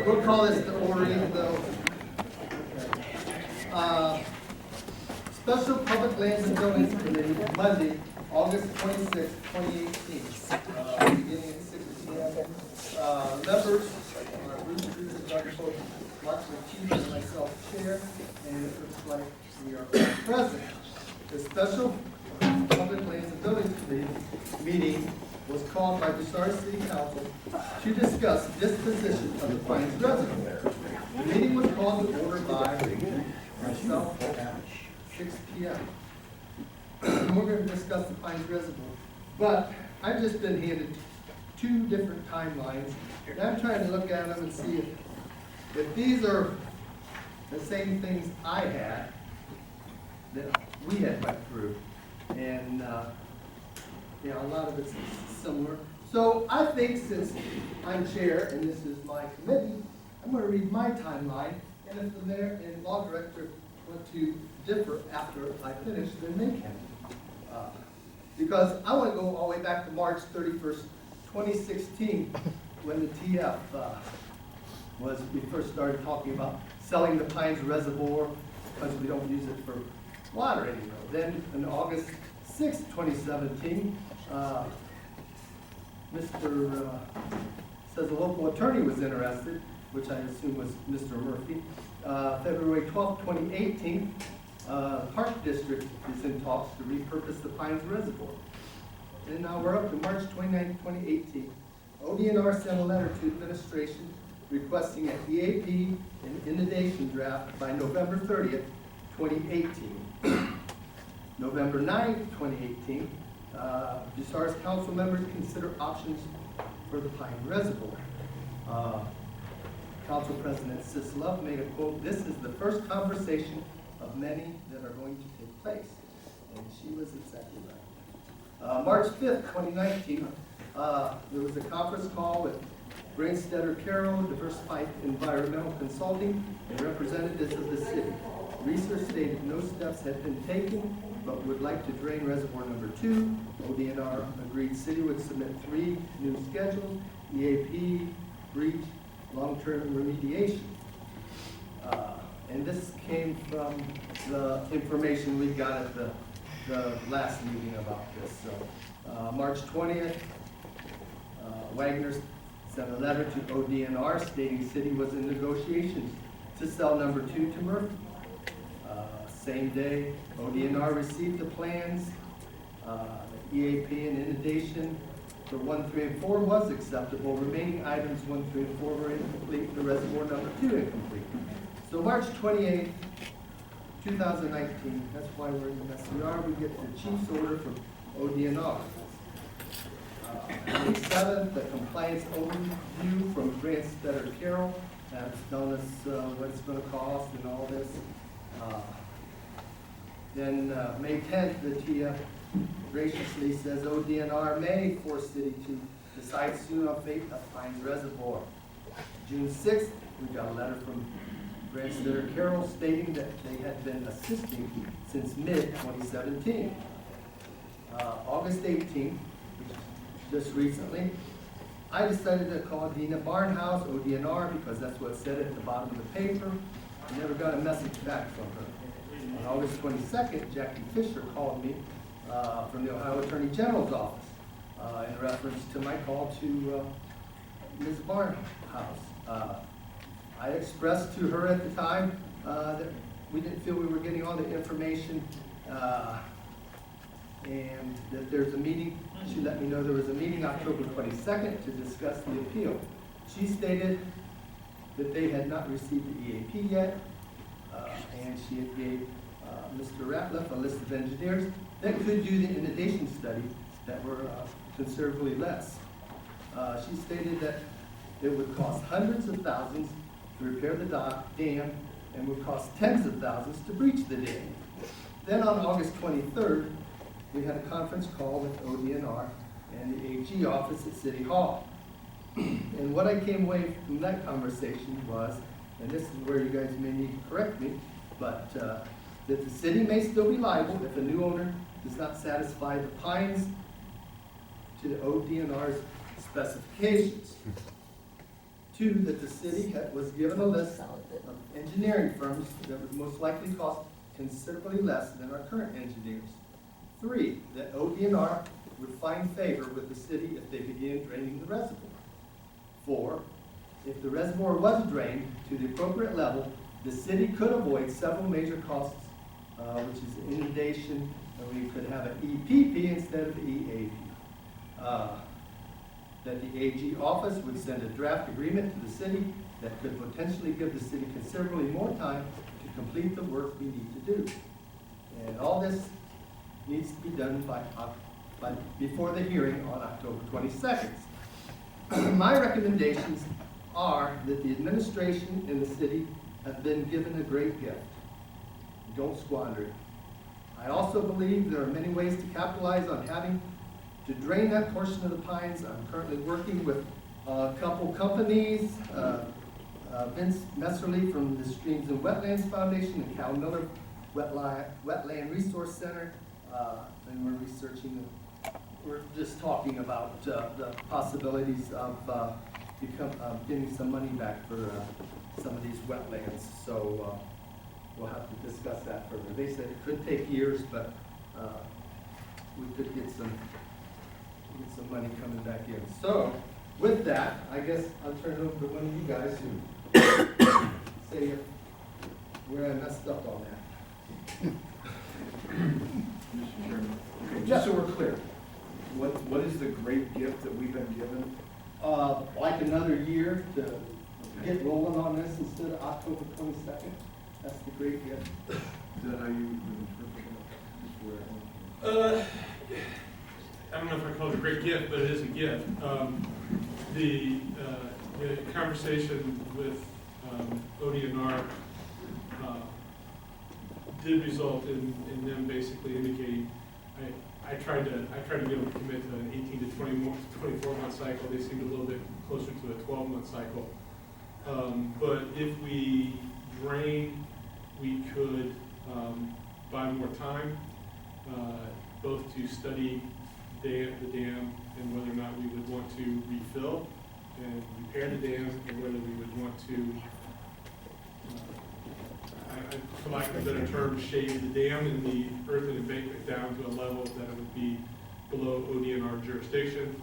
We'll call this the order even though. Special Public Lands and Buildings Committee, Monday, August 26, 2018. Beginning at 6 p.m. Members, Bruce Cruz, Dr. Mark McKee, and myself, Chair, and it looks like we are present. The Special Public Lands and Buildings Committee meeting was called by Bucyrus City Council to discuss disposition of the Pines Reservoir. The meeting was called to order by myself at 6 p.m. We're going to discuss the Pines Reservoir, but I've just been handed two different timelines, and I'm trying to look at them and see if these are the same things I had that we had went through, and yeah, a lot of it's similar. So I think since I'm chair and this is my committee, I'm going to read my timeline, and if the mayor and law director want to differ after I finish, then they can. Because I want to go all the way back to March 31st, 2016, when the TF we first started talking about selling the Pines Reservoir because we don't use it for water anymore. Then on August 6, 2017, says a local attorney was interested, which I assume was Mr. Murphy. February 12, 2018, Park District is in talks to repurpose the Pines Reservoir. And now we're up to March 29, 2018. ODNR sent a letter to administration requesting an EAP and inundation draft by November 30th, 2018. November 9th, 2018, Bucyrus council members consider options for the Pine Reservoir. Council President Sislov made a quote, "This is the first conversation of many that are going to take place." And she was exactly right. March 5th, 2019, there was a conference call with Brainstetter Carroll, Diversified Environmental Consulting, and representatives of the city. Research stated no steps had been taken, but would like to drain reservoir number 2. ODNR agreed city would submit 3 new schedules: EAP, breach, long-term remediation. And this came from the information we got at the last meeting about this. So, March 20th, Wagner sent a letter to ODNR stating city was in negotiations to sell number 2 to Murphy. Same day, ODNR received the plans. The EAP and inundation for 1, 3, and 4 was acceptable. Remaining items 1, 3, and 4 were incomplete. The reservoir number 2 incomplete. So March 28th, 2019, that's why we're in the mess we are. We get the chief's order from ODNR. On the 7th, the compliance overview from Brainstetter Carroll. That's telling us what it's going to cost and all this. Then May 10th, the TF graciously says ODNR may force city to decide soon on fate of Pines Reservoir. June 6th, we got a letter from Brainstetter Carroll stating that they had been assisting since mid-2017. August 18th, just recently, I decided to call Dina Barnhouse, ODNR, because that's what it said at the bottom of the paper. I never got a message back from her. On August 22nd, Jackie Fisher called me from the Ohio Attorney General's office in reference to my call to Ms. Barnhouse. I expressed to her at the time that we didn't feel we were getting all the information and that there's a meeting. She let me know there was a meeting October 22nd to discuss the appeal. She stated that they had not received the EAP yet, and she had gave Mr. Ratliff a list of engineers that could do the inundation study that were considerably less. She stated that it would cost hundreds of thousands to repair the dam and would cost tens of thousands to breach the dam. Then on August 23rd, we had a conference call with ODNR and the AG office at City Hall. And what I came away from that conversation was, and this is where you guys may need to correct me, but that the city may still be liable if a new owner does not satisfy the Pines to the ODNR's specifications. 2, that the city was given a list of engineering firms that would most likely cost considerably less than our current engineers. 3, that ODNR would find favor with the city if they began draining the reservoir. 4, if the reservoir was drained to the appropriate level, the city could avoid several major costs, which is inundation, and we could have an EPP instead of EAP. That the AG office would send a draft agreement to the city that could potentially give the city considerably more time to complete the work we need to do. And all this needs to be done before the hearing on October 22nd. My recommendations are that the administration and the city have been given a great gift. Don't squander it. I also believe there are many ways to capitalize on having to drain that portion of the Pines. I'm currently working with a couple companies, Vince Messerly from the Streams and Wetlands Foundation and Cal Miller Wetland Resource Center, and we're researching, we're just talking about the possibilities of getting some money back for some of these wetlands. So we'll have to discuss that further. They said it could take years, but we could get some money coming back in. So with that, I guess I'll turn it over to one of you guys who say where I messed up on that. Mr. Chairman, okay, just so we're clear, what is the great gift that we've been given? Like another year to get rolling on this instead of October 22nd. That's the great gift. Is that how you interpret it? Just where I don't know if I call it a great gift, but it is a gift. The conversation with ODNR did result in them basically indicating, I tried to get them to commit to an 18 to 24 month cycle. They seemed a little bit closer to a 12-month cycle. But if we drain, we could buy more time, both to study the dam and whether or not we would want to refill and repair the dam, or whether we would want to, for lack of a better term, shave the dam and the earthen embankment down to a level that it would be below ODNR jurisdiction,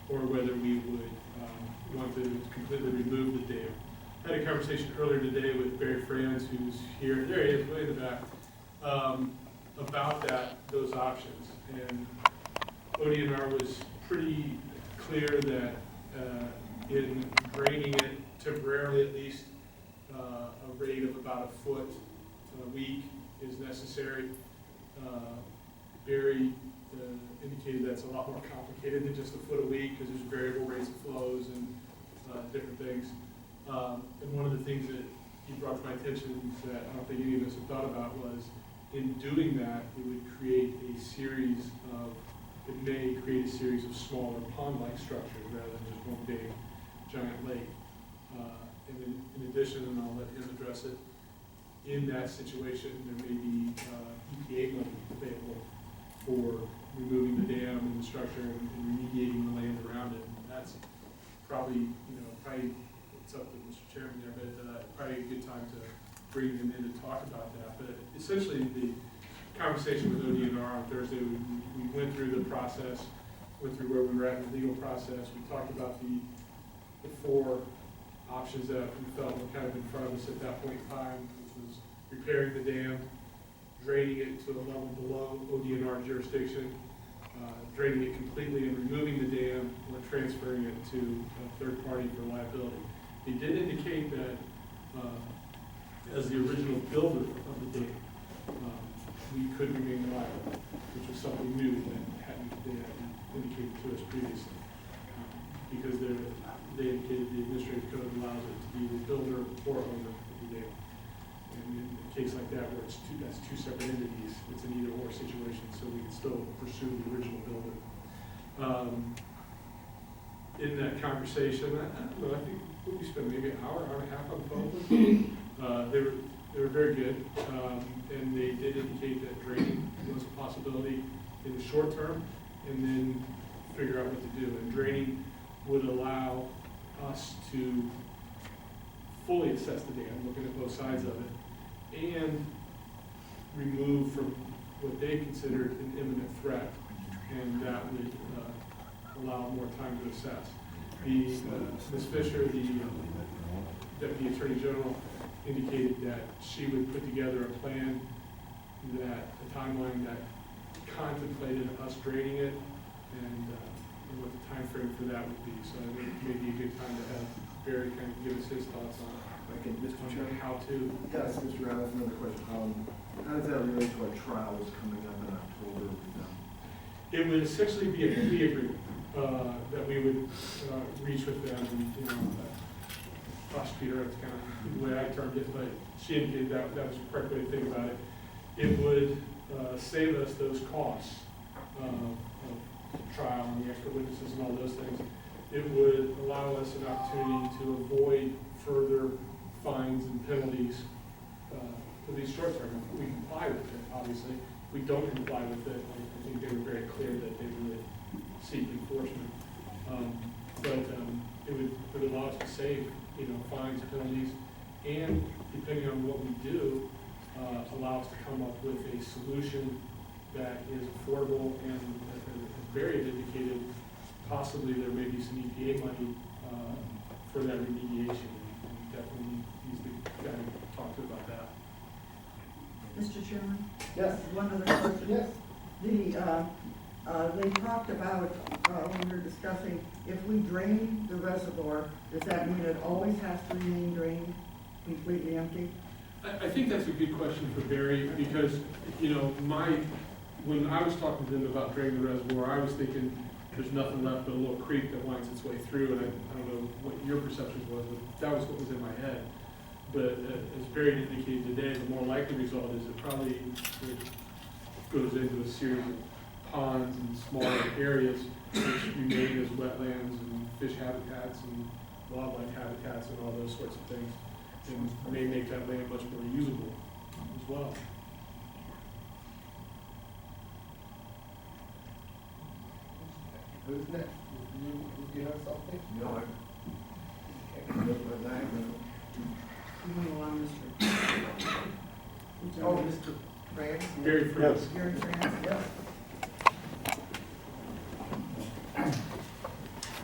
or whether we would want to completely remove the dam. I had a conversation earlier today with Barry Franz, who's here, there he is, way in the back, about those options. And ODNR was pretty clear that in draining it temporarily, at least, a rate of about a foot a week is necessary. Barry indicated that's a lot more complicated than just a foot a week, because there's variable rates of flows and different things. And one of the things that he brought to my attention that I don't think any of us had thought about was, in doing that, it would create a series of, it may create a series of smaller pond-like structures rather than just one big giant lake. And then in addition, and I'll let him address it, in that situation, there may be EPA money available for removing the dam and the structure and remediating the land around it. And that's probably, probably it's up to Mr. Chairman there, but probably a good time to bring him in and talk about that. But essentially, the conversation with ODNR on Thursday, we went through the process, went through where we were at in the legal process. We talked about the 4 options that we felt were kind of in front of us at that point in time, which was repairing the dam, draining it to a level below ODNR jurisdiction, draining it completely and removing the dam, or transferring it to a third party for liability. They did indicate that as the original builder of the dam, we could remain liable, which was something new that they hadn't indicated to us previously. Because they indicated the administrative code allows it to be the builder or owner of the dam. And in a case like that, where that's two separate entities, it's an either or situation, so we can still pursue the original builder. In that conversation, I don't know, I think we spent maybe an hour and a half on the phone with them. They were very good, and they did indicate that draining was a possibility in the short term, and then figure out what to do. And draining would allow us to fully assess the dam, looking at both sides of it, and remove from what they considered an imminent threat, and that would allow more time to assess. Ms. Fisher, the Deputy Attorney General, indicated that she would put together a plan, that a timeline that contemplated us draining it, and what the time frame for that would be. So I think it may be a good time to have Barry kind of give us his thoughts on Okay, Mr. Chairman. how to. Yes, Mr. Brown, that's another question. How does that relate to our trials coming up in October? It would essentially be a plea agreement that we would reach with them, and, prosecutor, that's kind of the way I termed it, but she indicated that was the correct way to think about it. It would save us those costs of trial and the extra witnesses and all those things. It would allow us an opportunity to avoid further fines and penalties for these short term. If we comply with it, obviously. If we don't comply with it, I think they were very clear that they would seek enforcement. It would allow us to save, fines, penalties, and depending on what we do, allow us to come up with a solution that is affordable, and as Barry had indicated, possibly there may be some EPA money for that remediation. And definitely he's the guy to talk to about that. Mr. Chairman? Yes. One other question. Yes. They talked about, when we were discussing, if we drain the reservoir, does that mean it always has to remain drained, completely empty? I think that's a good question for Barry, because, when I was talking to them about draining the reservoir, I was thinking there's nothing left but a little creek that winds its way through, and I don't know what your perception was, but that was what was in my head. But as Barry indicated today, the more likely result is it probably goes into a series of ponds and smaller areas which remain as wetlands and fish habitats and wildlife habitats and all those sorts of things, and may make that land much more usable as well. Who's next? You have something? No, You want to allow Mr. Oh, Mr. France? Barry Fritz. Gary France? Yes.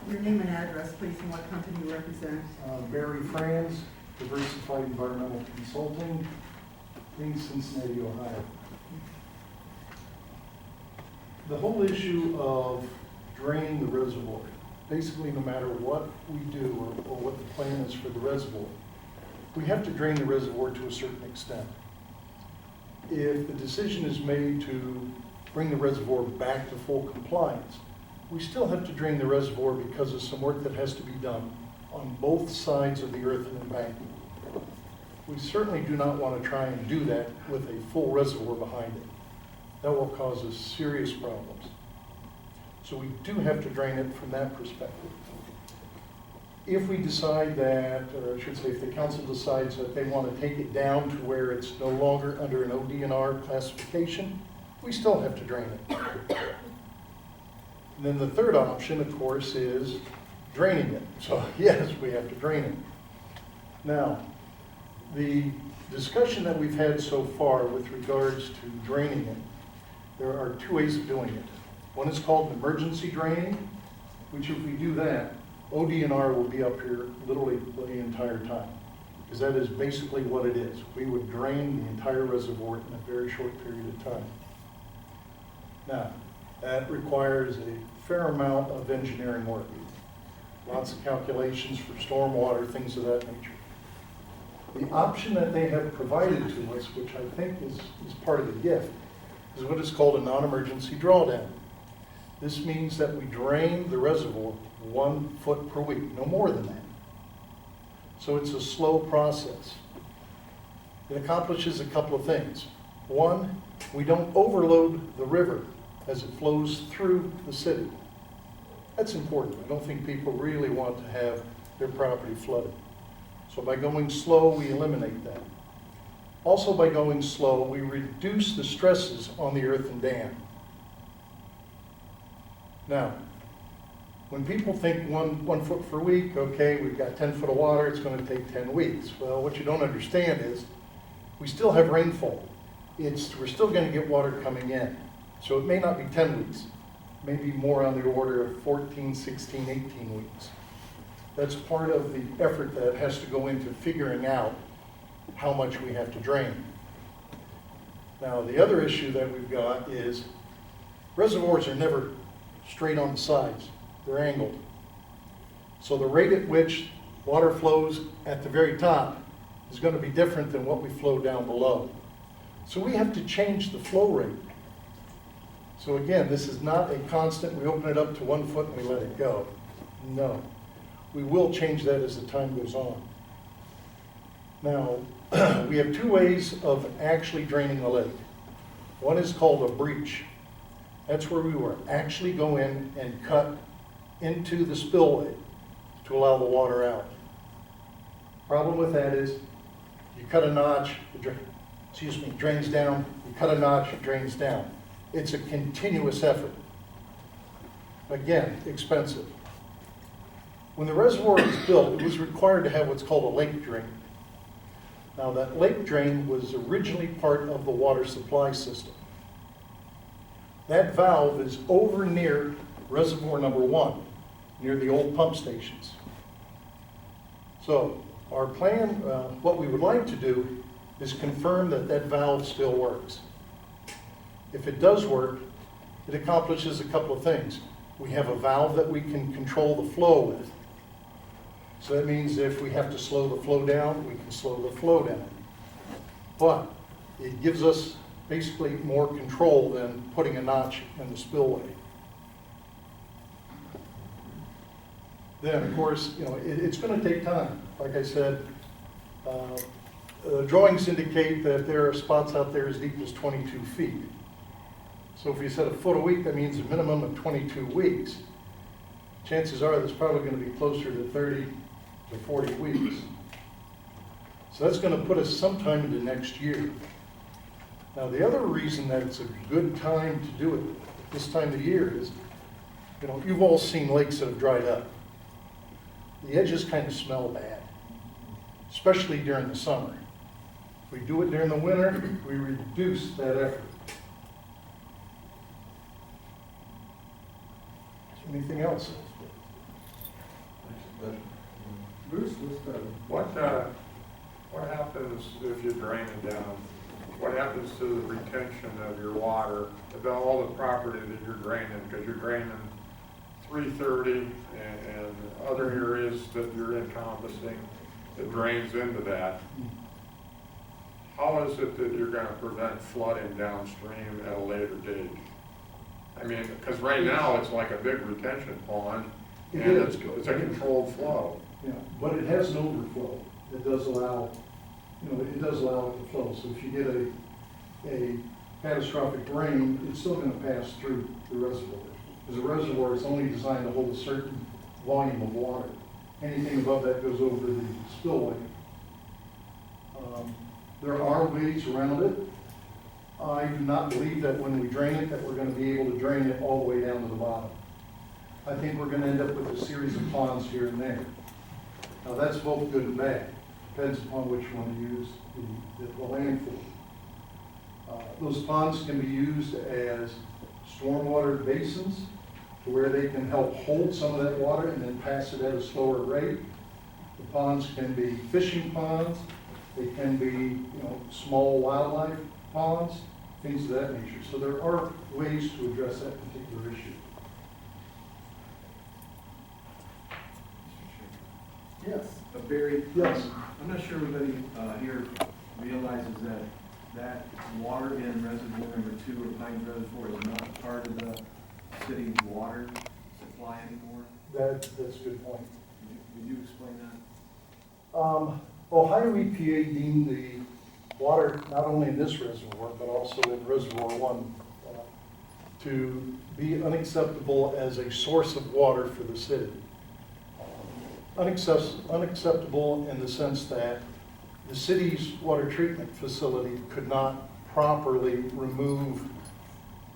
Your name and address, please, and what company you represent. Barry Franz, Diversified Environmental Consulting, in Cincinnati, Ohio. The whole issue of draining the reservoir, basically no matter what we do or what the plan is for the reservoir, we have to drain the reservoir to a certain extent. If the decision is made to bring the reservoir back to full compliance, we still have to drain the reservoir because of some work that has to be done on both sides of the earthen embankment. We certainly do not want to try and do that with a full reservoir behind it. That will cause us serious problems. So we do have to drain it from that perspective. If we decide that, or I should say if the council decides that they want to take it down to where it's no longer under an ODNR classification, we still have to drain it. And then the third option, of course, is draining it. So yes, we have to drain it. Now, the discussion that we've had so far with regards to draining it, there are two ways of doing it. One is called emergency draining, which if we do that, ODNR will be up here literally the entire time, because that is basically what it is. We would drain the entire reservoir in a very short period of time. Now, that requires a fair amount of engineering work. Lots of calculations for stormwater, things of that nature. The option that they have provided to us, which I think is part of the gift, is what is called a non-emergency drawdown. This means that we drain the reservoir 1 foot per week, no more than that. So it's a slow process. It accomplishes a couple of things. One, we don't overload the river as it flows through the city. That's important. I don't think people really want to have their property flooded. So by going slow, we eliminate that. Also by going slow, we reduce the stresses on the earthen dam. Now, When people think 1 foot per week, okay, we've got 10 foot of water, it's gonna take 10 weeks. Well, what you don't understand is, we still have rainfall. We're still gonna get water coming in. So it may not be 10 weeks, maybe more on the order of 14, 16, 18 weeks. That's part of the effort that has to go into figuring out how much we have to drain. Now, the other issue that we've got is reservoirs are never straight on the sides, they're angled. So the rate at which water flows at the very top is going to be different than what we flow down below. So we have to change the flow rate. So again, this is not a constant, we open it up to 1 foot and we let it go. No, we will change that as the time goes on. Now, we have two ways of actually draining a lake. One is called a breach. That's where we will actually go in and cut into the spillway to allow the water out. Problem with that is, you cut a notch, it drains down, you cut a notch, it drains down. It's a continuous effort. Again, expensive. When the reservoir was built, it was required to have what's called a lake drain. Now, that lake drain was originally part of the water supply system. That valve is over near reservoir number 1, near the old pump stations. So, our plan, what we would like to do is confirm that that valve still works. If it does work, it accomplishes a couple of things. We have a valve that we can control the flow with. So that means if we have to slow the flow down, we can slow the flow down. But it gives us basically more control than putting a notch in the spillway. Then, of course, it's going to take time. Like I said, drawings indicate that there are spots out there as deep as 22 feet. So if you said a foot a week, that means a minimum of 22 weeks. Chances are that's probably going to be closer to 30 to 40 weeks. So that's going to put us sometime into next year. Now, the other reason that it's a good time to do it this time of year is, you've all seen lakes that have dried up. The edges kind of smell bad, especially during the summer. If we do it during the winter, we reduce that effort. Anything else? Bruce, What happens if you drain it down? What happens to the retention of your water, about all the property that you're draining? Because you're draining 330 and other areas that you're encompassing, it drains into that. How is it that you're going to prevent flooding downstream at a later date? I mean, because right now it's like a big retention pond, and it's a controlled flow. Yeah, but it has an overflow. It does allow, it does allow it to flow. So if you get a catastrophic rain, it's still going to pass through the reservoir. Because the reservoir is only designed to hold a certain volume of water. Anything above that goes over the spillway. There are ways around it. I do not believe that when we drain it, that we're going to be able to drain it all the way down to the bottom. I think we're going to end up with a series of ponds here and there. Now, that's both good and bad. Depends upon which one you use the land for. Those ponds can be used as stormwater basins, to where they can help hold some of that water and then pass it at a slower rate. The ponds can be fishing ponds. They can be, small wildlife ponds, things of that nature. So there are ways to address that particular issue. yes, Barry. Yes. I'm not sure everybody here realizes that water in reservoir number 2 or Pines Reservoir is not part of the city's water supply anymore. That's a good point. Would you explain that? Ohio EPA deemed the water, not only in this reservoir, but also in Reservoir 1, to be unacceptable as a source of water for the city. Unacceptable in the sense that the city's water treatment facility could not properly remove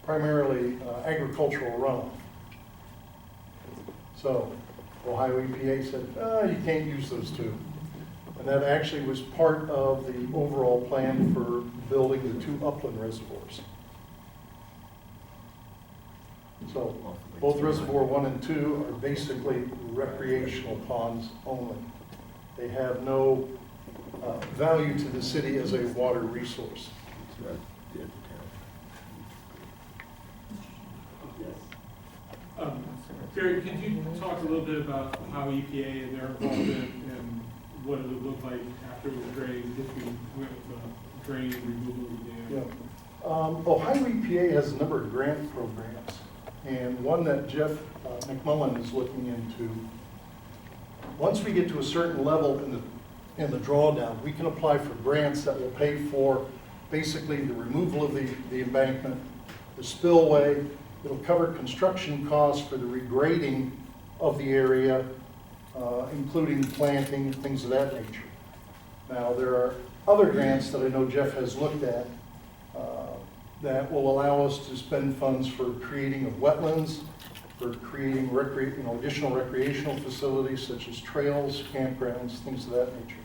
primarily agricultural runoff. So Ohio EPA said, you can't use those two. And that actually was part of the overall plan for building the two upland reservoirs. So both Reservoir 1 and 2 are basically recreational ponds only. They have no value to the city as a water resource. Barry, could you talk a little bit about how EPA and their involvement and what it would look like after it was drained, if we went with a drain and removal of the dam? Yeah. Ohio EPA has a number of grant programs, and one that Jeff McMullen is looking into. Once we get to a certain level in the drawdown, we can apply for grants that will pay for basically the removal of the embankment, the spillway. It'll cover construction costs for the regrading of the area, including planting, things of that nature. Now, there are other grants that I know Jeff has looked at that will allow us to spend funds for creating of wetlands, for creating additional recreational facilities such as trails, campgrounds, things of that nature.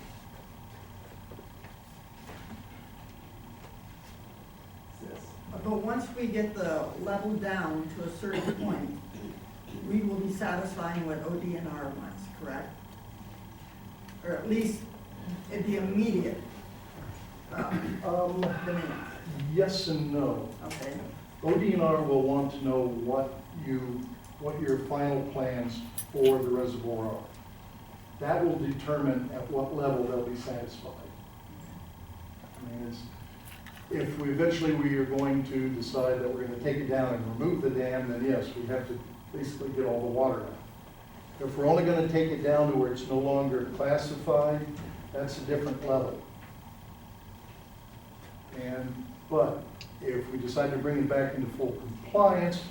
But once we get the level down to a certain point, we will be satisfying what ODNR wants, correct? Or at least in the immediate demand. Yes and no. Okay. ODNR will want to know what your final plans for the reservoir are. That will determine at what level they'll be satisfied. I mean, if we are going to decide that we're going to take it down and remove the dam, then yes, we have to basically get all the water out. If we're only going to take it down to where it's no longer classified, that's a different level. But if we decide to bring it back into full compliance,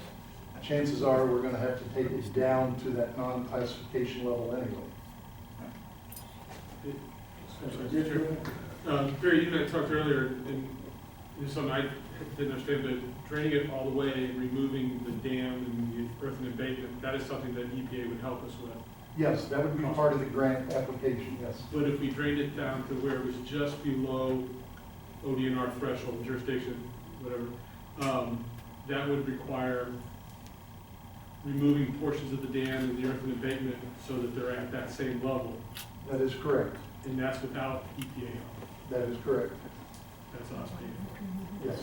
chances are we're going to have to take it down to that non-classification level anyway. Barry, you and I talked earlier, and there's something I didn't understand, but draining it all the way, removing the dam and the earthen embankment, that is something that EPA would help us with. Yes, that would be part of the grant application, yes. But if we drained it down to where it was just below ODNR threshold, jurisdiction, whatever, that would require removing portions of the dam and the earthen embankment so that they're at that same level. That is correct. And that's without EPA. That is correct. That's us paying. Yes.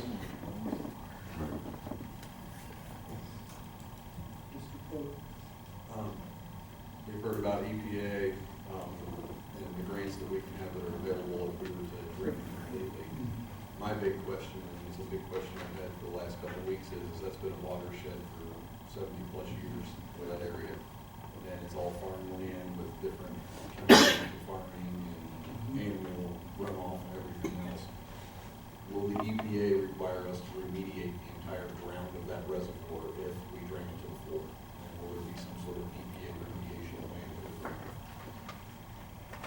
We've heard about EPA and the grants that we can have that are available if we were to drain completely. My big question, and it's a big question I've had for the last couple of weeks, is that's been a watershed for 70+ years for that area. And it's all farmland with different chemicals for farming and animal runoff and everything else. Will the EPA require us to remediate the entire ground of that reservoir if we drain it to the floor? And will there be some sort of EPA remediation plan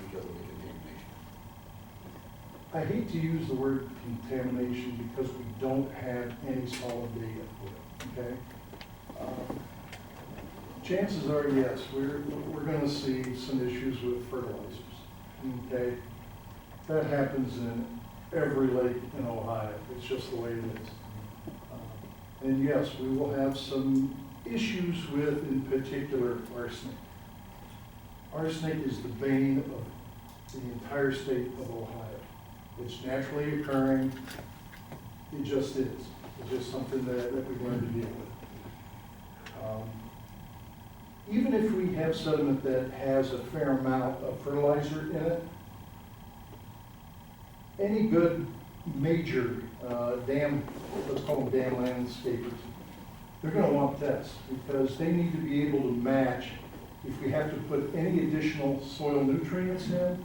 because of the contamination? I hate to use the word contamination because we don't have any solid data for it, okay? Chances are, yes, we're going to see some issues with fertilizers, okay? That happens in every lake in Ohio. It's just the way it is. And yes, we will have some issues with, in particular, arsenic. Arsenic is the bane of the entire state of Ohio. It's naturally occurring. It just is. It's just something that we learn to deal with. Even if we have sediment that has a fair amount of fertilizer in it, any good major dam, let's call them dam landscapers, they're going to want tests because they need to be able to match if we have to put any additional soil nutrients in,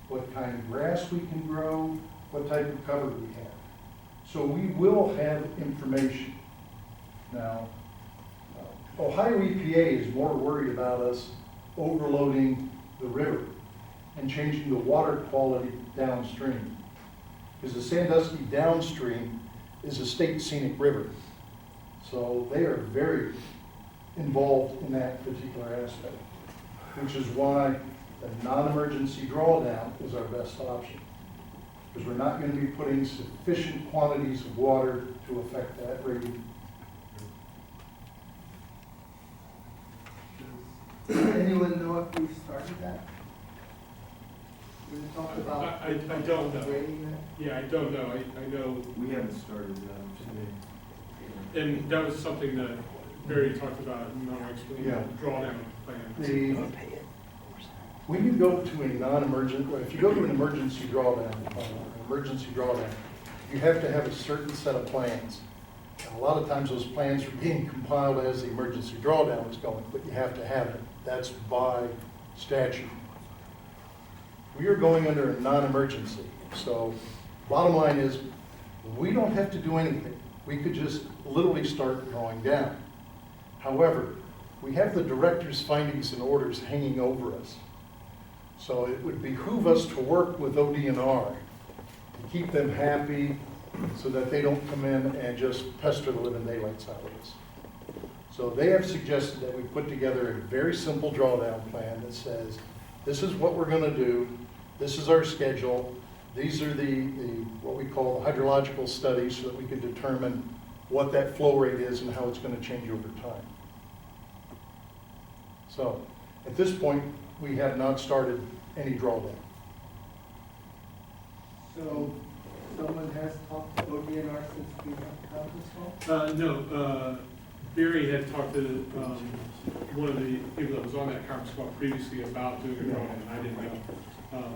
what kind of grass we can grow, what type of cover we have. So we will have information. Now, Ohio EPA is more worried about us overloading the river and changing the water quality downstream. Because the Sandusky downstream is a state scenic river. So they are very involved in that particular aspect, which is why a non-emergency drawdown is our best option. Because we're not going to be putting sufficient quantities of water to affect that rating. Does anyone know if we've started that? We talked about. I don't know. Grading that? Yeah, I don't know. I know, We haven't started today. and that was something that Barry talked about in our Yeah. drawdown plan. When you go to a non-emergent, or if you go to an emergency drawdown, you have to have a certain set of plans. And a lot of times those plans are being compiled as the emergency drawdown is going, but you have to have it. That's by statute. We are going under a non-emergency. So bottom line is, we don't have to do anything. We could just literally start drawing down. However, we have the director's findings and orders hanging over us. So it would behoove us to work with ODNR to keep them happy so that they don't come in and just pester the living daylights out of us. So they have suggested that we put together a very simple drawdown plan that says, this is what we're gonna do, this is our schedule, these are the what we call the hydrological studies so that we can determine what that flow rate is and how it's gonna change over time. So at this point, we have not started any drawdown. So, someone has talked to ODNR since we have the conference call? No, Barry had talked to one of the people that was on that conference call previously about doing a drawdown, and I didn't know.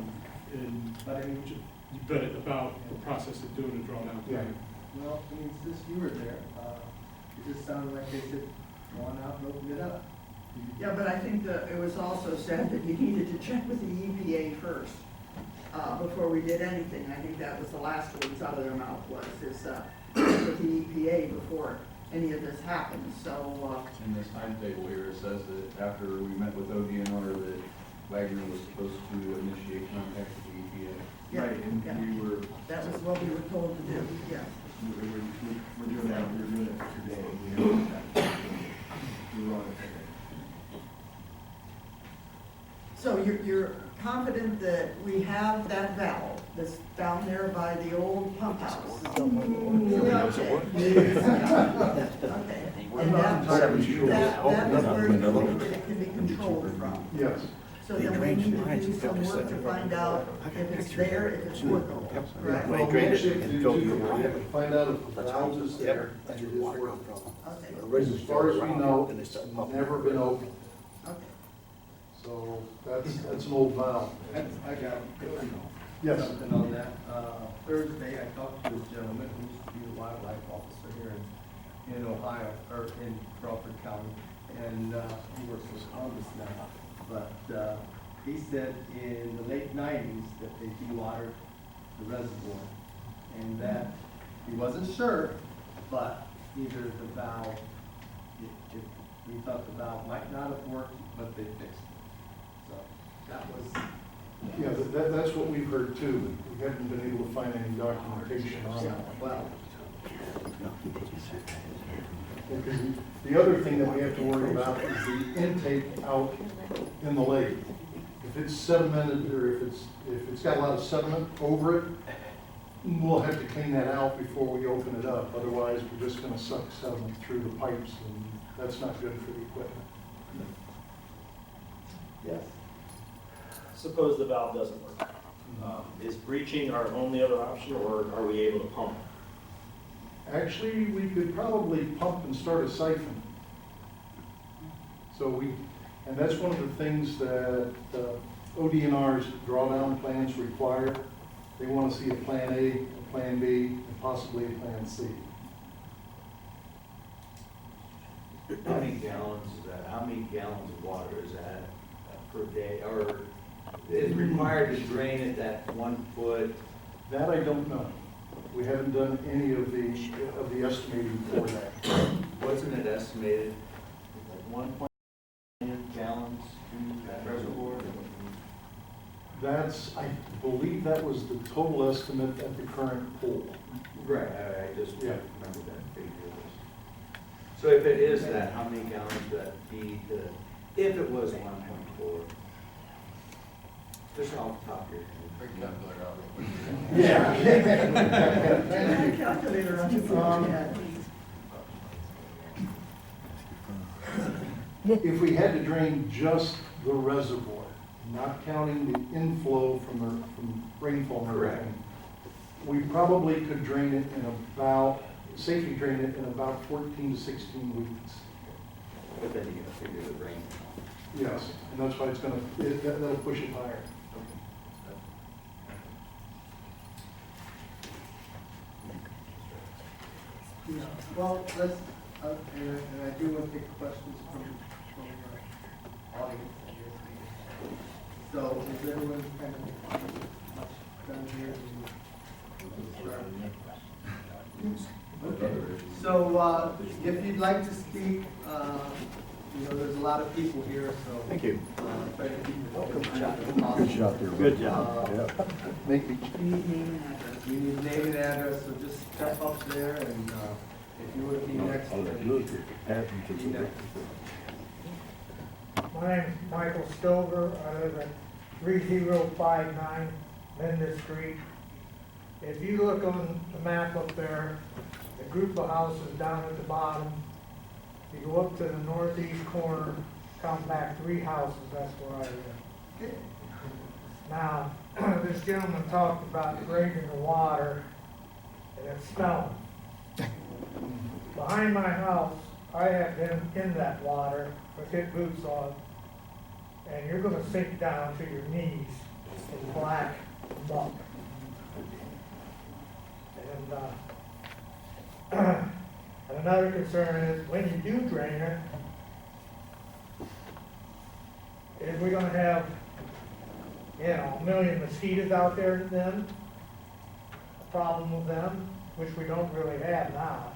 But about the process of doing a drawdown plan. Well, I mean, since you were there, it just sounded like they said, go on out and open it up. Yeah, but I think that it was also said that you needed to check with the EPA first, before we did anything. I think that was the last words out of their mouth was, check with the EPA before any of this happens, so, In this timetable here, it says that after we met with ODNR, that Wagner was supposed to initiate contact with the EPA. yeah, Right, and yeah. we were, That was what we were told to do, yeah. we're doing that, we're doing it today. We're on it today. So you're confident that we have that valve that's down there by the old pump house? Yeah, okay. Okay. And that is where it can be controlled from. Yes. So then we need to do some work to find out if it's there, if it's workable, correct? Well, we actually have to do two. We have to find out if the valve is there and it is working. Okay, As far as we know, it's never been opened. okay. So that's an old valve. I got Yes. something on that. Thursday, I talked to a gentleman who used to be the wildlife officer here in Ohio, or in Crawford County, and he works with Columbus now. But he said in the late 90s that they dewatered the reservoir, and that he wasn't sure, but either the valve, he thought the valve might not have worked, but they fixed it. So that was. Yeah, that's what we've heard too. We haven't been able to find any documentation on that. Well, Because the other thing that we have to worry about is the intake out in the lake. If it's sedimented or if it's got a lot of sediment over it, we'll have to clean that out before we open it up. Otherwise, we're just gonna suck sediment through the pipes and that's not good for the equipment. yes. Suppose the valve doesn't work. Is breaching our only other option, or are we able to pump? Actually, we could probably pump and start a siphon. And that's one of the things that ODNR's drawdown plans require. They want to see a plan A, a plan B, and possibly a plan C. How many gallons is that? How many gallons of water is that per day? Or is required to drain it that 1 foot? That I don't know. We haven't done any of the estimating for that. Wasn't it estimated like 1 million gallons to that reservoir? I believe that was the total estimate at the current pool. Right, I just Yeah. remember that figure. So if it is that, how many gallons would that be to, if it was 1.4? Just off the top of your head. And a calculator on your phone, yeah. If we had to drain just the reservoir, not counting the inflow from rainfall and Correct. everything, we probably could drain it in about, safely drain it in about 14 to 16 weeks. But then you gotta figure the rain. Yes, and that's why that'll push it higher. Yeah, well, let's, and I do want to take questions from our audience. So is everyone kind of done here? Okay, so, if you'd like to speak, there's a lot of people here, so. Thank you. Try to keep it. Good shot there. Good job. Make me. You need name and address, so just step up there and, if you would be next. Be next. My name's Michael Stover. I live at 3059 Linda Street. If you look on the map up there, the group of houses down at the bottom, you go up to the northeast corner, come back 3 houses, that's where I live. Now, this gentleman talked about draining the water, and it's smelling. Behind my house, I have been in that water with his boots on, and you're gonna sink down to your knees in black muck. And another concern is, when you do drain it, is we gonna have, a million mosquitoes out there then? A problem with them, which we don't really have now.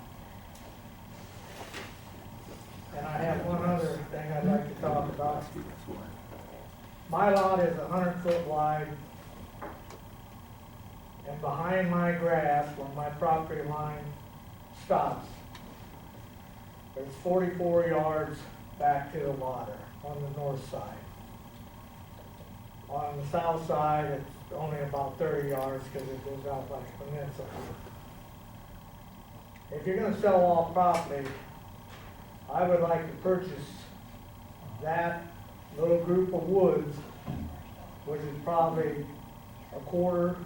And I have one other thing I'd like to talk about. My lot is 100 foot wide, and behind my grass, where my property line stops, there's 44 yards back to the water on the north side. On the south side, it's only about 30 yards because it goes out like a peninsula. If you're gonna sell all property, I would like to purchase that little group of woods, which is probably a quarter,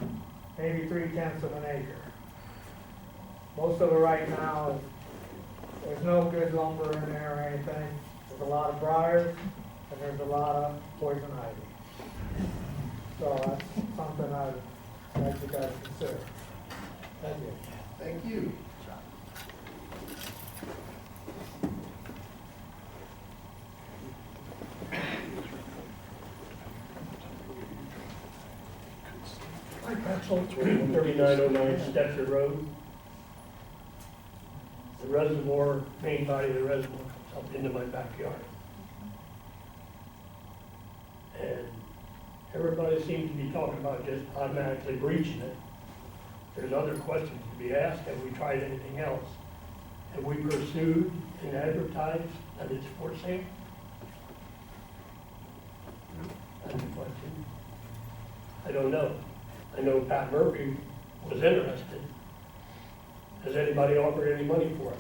maybe 3/10 of an acre. Most of it right now, there's no good lumber in there or anything. There's a lot of briars and there's a lot of poison ivy. So that's something I'd like you guys to consider. Thank you. Thank you. Mike Axel, 3909 Stetzer Road. The reservoir, main body of the reservoir comes up into my backyard. And everybody seems to be talking about just automatically breaching it. There's other questions to be asked. Have we tried anything else? Have we pursued and advertised that it's for sale? That's the question. I don't know. I know Pat Murphy was interested. Has anybody offered any money for it?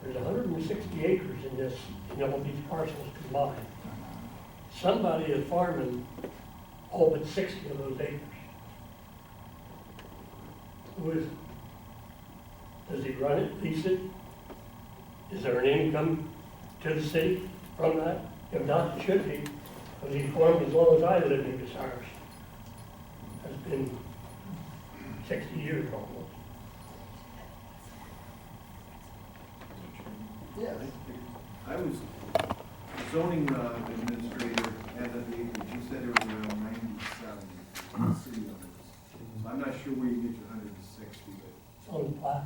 There's 160 acres in this, all these parcels combined. Somebody is farming all but 60 of those acres. Who is it? Does he run it, lease it? Is there an income to the city from that? If not, it should be, because he farmed as long as I lived in Bucyrus. That's been 60 years almost. Yeah. I was zoning administrator as of the acreage, you said there was around 97 city owners. So I'm not sure where you get your 160, but. It's on the plat.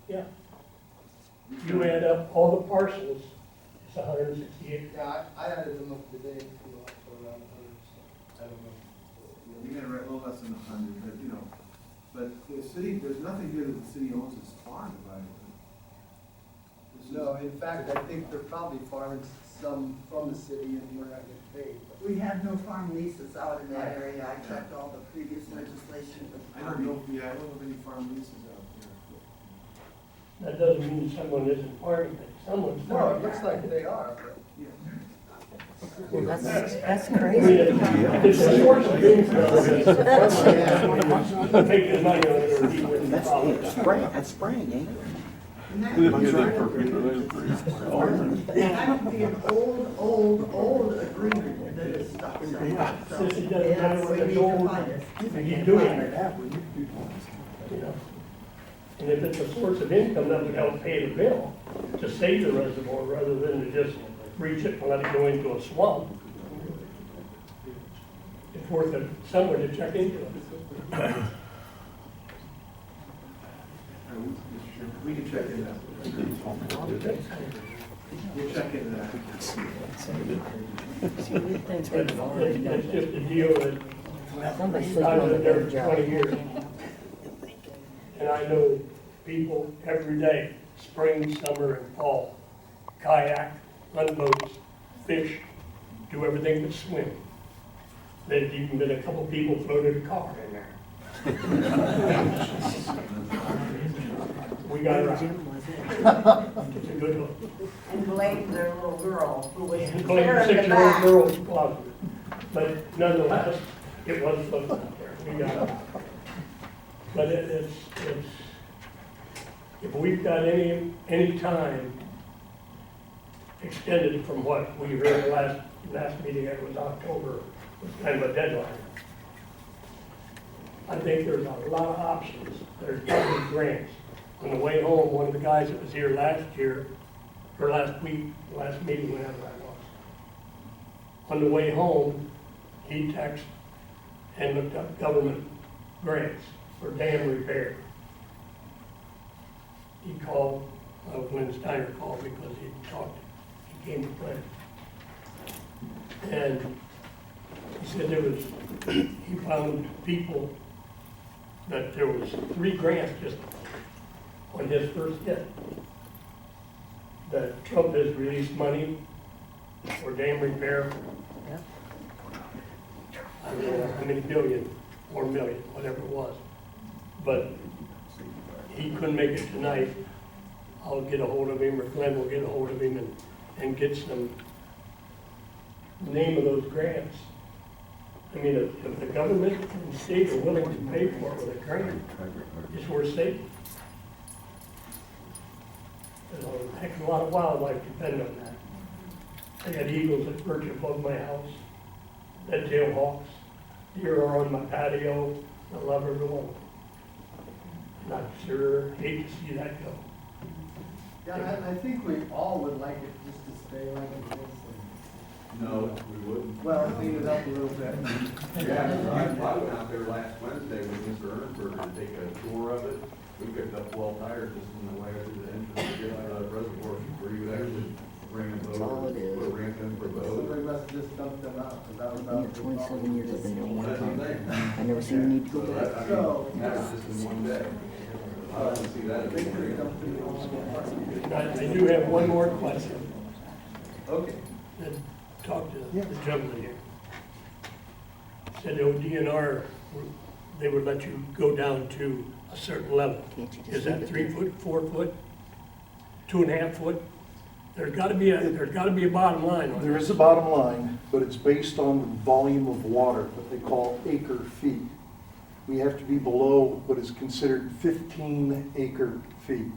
Yeah. You add up all the parcels, it's 160 acres. Yeah, I added them up today, so around 100, so I don't know. You got a little less than 100, but But the city, there's nothing here that the city owns as farm divided. This is- No, in fact, I think they're probably farming some from the city and we're not getting paid. We have no farm leases out in that area. I checked all the previous legislation. I don't know, yeah, I don't know of any farm leases out there. That doesn't mean someone isn't farming, but someone's No, it farming. looks like they are, but. That's I mean, it's a source of income. Making money on it or he wouldn't follow it. That's spraying, ain't it? That would be an old agreement that is stuck. Since it doesn't matter That's what the way it's we old, define it. he's doing it, you know. And if it's a source of income, that would help pay the bill to save the reservoir rather than to just breach it and let it go into a swamp. It's worth it, someone to check into it. Mr. Chairman, we can check into that. We'll check into that. It's just a deal that I've lived there for 20 years. And I know people every day, spring, summer, and fall, kayak, run boats, fish, do everything but swim. There's even been a couple people floated a car in there. We got it right. It's a good one. And blame their little girl who was Claim there in the 6-year-old back. girl's closet. But nonetheless, it was floating out there. We got it. But it's, if we've got any time extended from what we heard last meeting, it was October, was kind of a deadline. I think there's a lot of options. There's probably grants. On the way home, one of the guys that was here last year, or last week, last meeting, whenever that was, on the way home, he texted and looked up government grants for dam repair. He called, Glenn Steiner called because he came to play. And he said he found people, that there was 3 grants just on his first hit. That Trump has released money for dam repair. I don't know how many billion or million, whatever it was. But he couldn't make it tonight. I'll get a hold of him, or Glenn will get a hold of him and get some name of those grants. I mean, if the government and the state are willing to pay for it with a grant, it's worth saving. There's a heck of a lot of wildlife depend on that. I got eagles that perch above my house, red-tailed hawks, deer are on my patio. I love every one of them. Not sure, hate to see that go. Yeah, I think we all would like it just to stay like it is. No, we wouldn't. Well, clean it up a little bit. Yeah, I went out there last Wednesday with Mr. Ernberger to take a tour of it. We picked up 12 tires just on the way to the entrance to the reservoir where you would actually bring a boat. That's all it is. Put a ramp in for a Somebody boat. must have just dumped them out, because that was In about. 27 years I've been there one That's the time. thing. I never seen the need to go So back. that, that was just in one day. I don't see that as a big I do have one more question. Okay. Then talk to the gentleman here. Said ODNR, they would let you go down to a certain level. Can't you just Is that leave it 3 there? foot, 4 foot, 2.5 foot? There's gotta be a bottom line on There this. is a bottom line, but it's based on the volume of water, what they call acre feet. We have to be below what is considered 15 acre feet.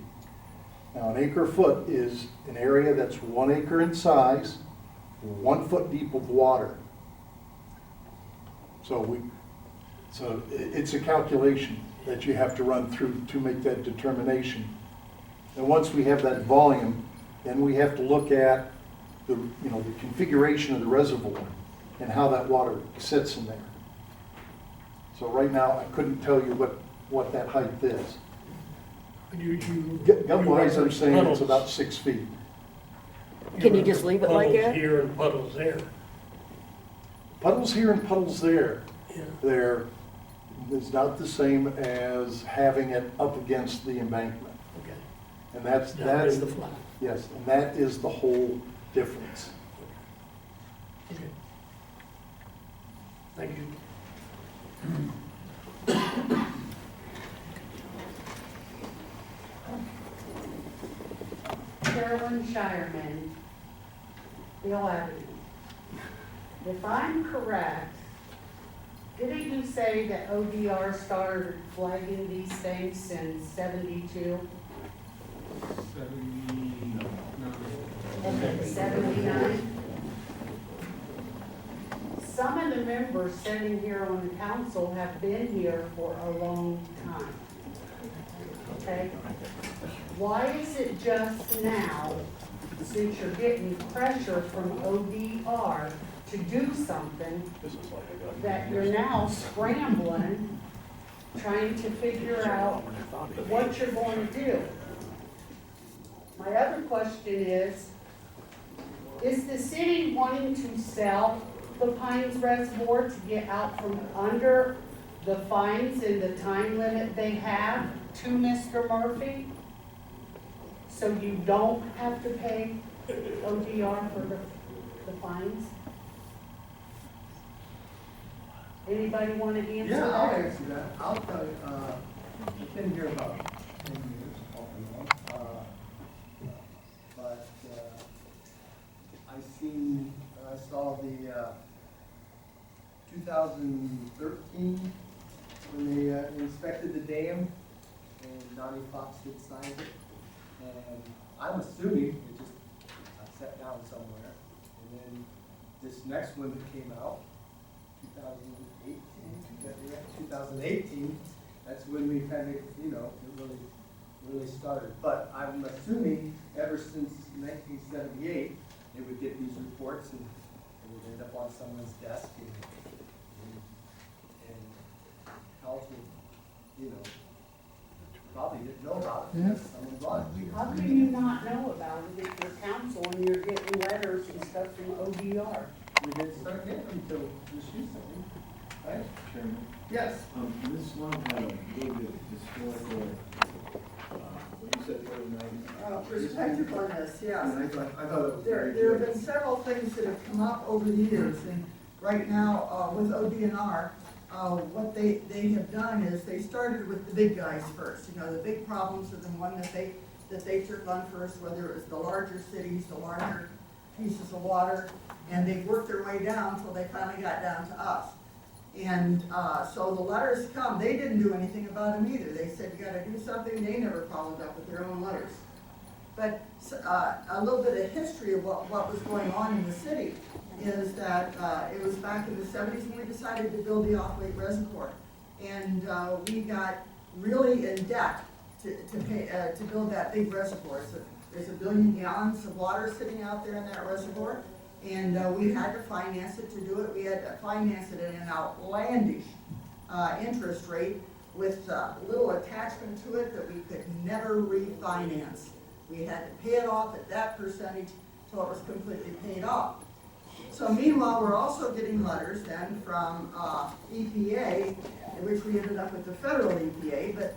Now, an acre foot is an area that's 1 acre in size, 1 foot deep of water. So it's a calculation that you have to run through to make that determination. And once we have that volume, then we have to look at the configuration of the reservoir and how that water sits in there. So right now, I couldn't tell you what that height is. Gut-wise, I'm saying it's about 6 feet. Can you just leave it like Puddles that? here and puddles there. Puddles here and puddles there. Yeah. They're It's not the same as having it up against the embankment. Okay. And that's, That is the flat. yes, and that is the whole difference. Okay. Thank you. Carolyn Shireman, Bill Avenue. If I'm correct, didn't you say that ODR started flagging these things in 72? 79? Some of the members sitting here on the council have been here for a long time. Okay? Why is it just now, since you're getting pressure from ODR to do something, that you're now scrambling, trying to figure out what you're going to do? My other question is the city wanting to sell the Pines Reservoir to get out from under the fines and the time limit they have to Mr. Murphy? So you don't have to pay ODR for the fines? Anybody want to answer Yeah, that? I'll answer that. I'll tell you, I've been here about 10 years, off and on. But I saw the 2013, when they inspected the dam, and Donnie Fox had signed it. And I'm assuming it just sat down somewhere. And then this next one that came out, 2018, that's when we kind of, it really started. But I'm assuming ever since 1978, they would get these reports and it would end up on someone's desk and Hells would, probably didn't know about it because someone brought it. How can you not know about it if you're council and you're getting letters and stuff from ODR? We didn't start getting them until this recently, right? Chairman, Yes. this one had a little bit historical, what you said, 39. Perspective on this, yes. I thought it was very There have good. been several things that have come up over the years, and right now, with ODNR, what they have done is they started with the big guys first, the big problems are the one that they took on first, whether it was the larger cities, the larger pieces of water, and they worked their way down until they finally got down to us. And so the letters come, they didn't do anything about them either. They said, you gotta do something, they never followed up with their own letters. But a little bit of history of what was going on in the city is that it was back in the 70s when we decided to build the off-lake reservoir. And we got really in debt to build that big reservoir. So there's 1 billion gallons of water sitting out there in that reservoir. And we had to finance it to do it. We had to finance it at an outlandish interest rate with little attachment to it that we could never refinance. We had to pay it off at that percentage till it was completely paid off. So meanwhile, we're also getting letters then from EPA, in which we ended up with the federal EPA, but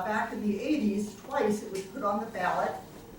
back in the 80s, twice it was put on the ballot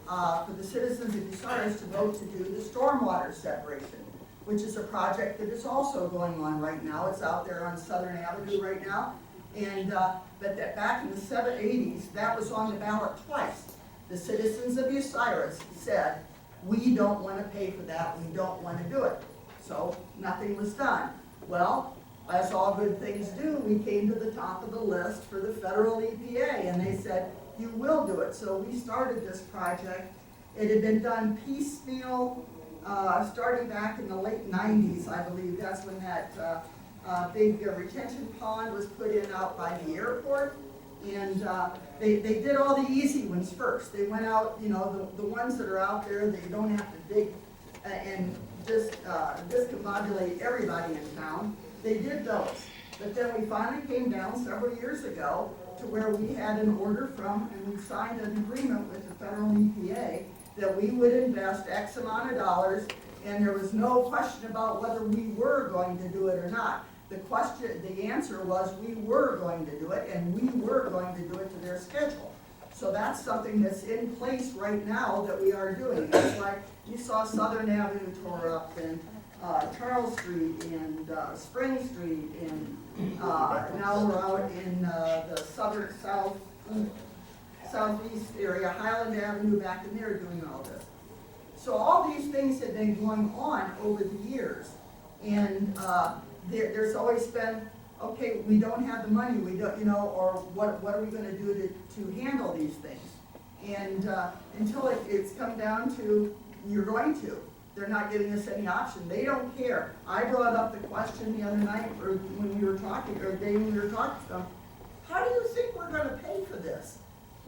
for the citizens of Bucyrus to vote to do the stormwater separation, which is a project that is also going on right now. It's out there on Southern Avenue right now. And but that back in the 80s, that was on the ballot twice. The citizens of Bucyrus said, we don't want to pay for that, we don't want to do it. So nothing was done. Well, as all good things do, we came to the top of the list for the federal EPA, and they said, you will do it. So we started this project. It had been done piecemeal, starting back in the late 90s, I believe. That's when that big retention pond was put in out by the airport. And they did all the easy ones first. They went out, the ones that are out there that you don't have to dig and just discombobulate everybody in town. They did those. But then we finally came down several years ago to where we had an order from, and we signed an agreement with the federal EPA that we would invest X amount of dollars, and there was no question about whether we were going to do it or not. The answer was we were going to do it, and we were going to do it to their schedule. So that's something that's in place right now that we are doing. It's like you saw Southern Avenue tore up, and Charles Street, and Spring Street, and now we're out in the southeast area, Highland Avenue back in there doing all this. So all these things have been going on over the years. And there's always been, okay, we don't have the money, we don't, or what are we gonna do to handle these things? And until it's come down to, you're going to. They're not giving us any option. They don't care. I brought up the question the other night, or when we were talking, or the day when we were talking to them, how do you think we're gonna pay for this?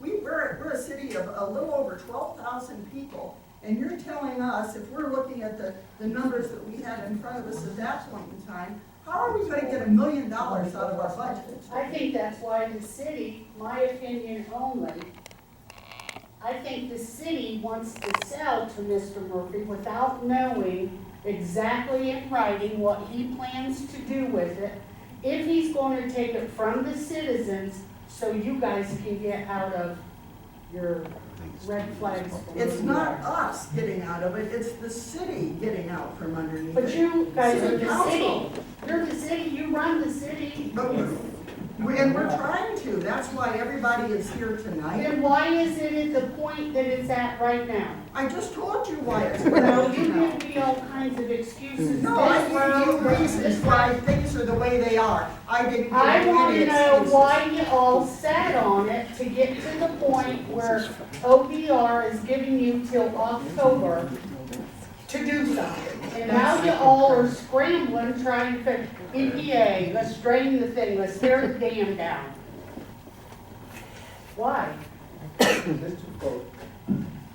We're a city of a little over 12,000 people, and you're telling us, if we're looking at the numbers that we had in front of us at that point in time, how are we gonna get $1 million out of our budget? I think that's why the city, my opinion only, I think the city wants to sell to Mr. Murphy without knowing exactly in writing what he plans to do with it. If he's going to take it from the citizens so you guys can get out of your red flags. It's not us getting out of it, it's the city getting out from underneath it. But you guys are the Council. city. You're the city, you run the city. But we're trying to, that's why everybody is here tonight. Then why is it at the point that it's at right now? I just told you why it's Well, now. you give me all kinds of excuses. No, I This road, gave you reasons this why road. things are the way they are. I didn't give you I want any to know excuses. why you all sat on it to get to the point where ODR is giving you till October to do something. And now you all are scrambling, trying to fix EPA, let's drain the thing, let's tear the dam down. Why?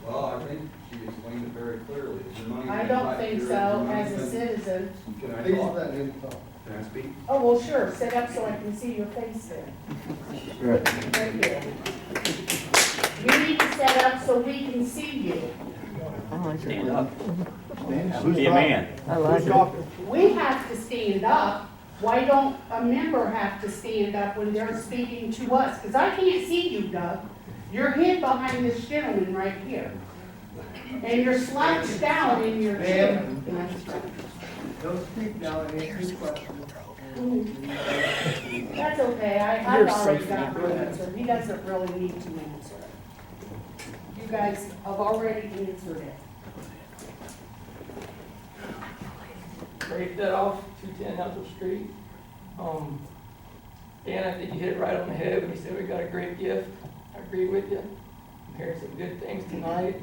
Well, I think she explained it very clearly. The money I went don't back think here, so, the money as a went- citizen. Can I Please talk? let him talk. Can I speak? Oh, well, sure, sit up so I can see your face then. Right here. You need to set up so we can see you. Stand up. Be a man. I like it. We have to stand up. Why don't a member have to stand up when they're speaking to us? Because I can't see you, Doug. You're hid behind this gentleman right here. And you're slouched down in your chair. Don't speak now and answer questions. That's okay, I've You're already safe got now. my answer. He doesn't really need to answer it. You guys have already answered it. Break that off, 210 Hazel Street. Dan, I think you hit it right on the head when you said we got a great gift. I agree with you. I'm hearing some good things tonight.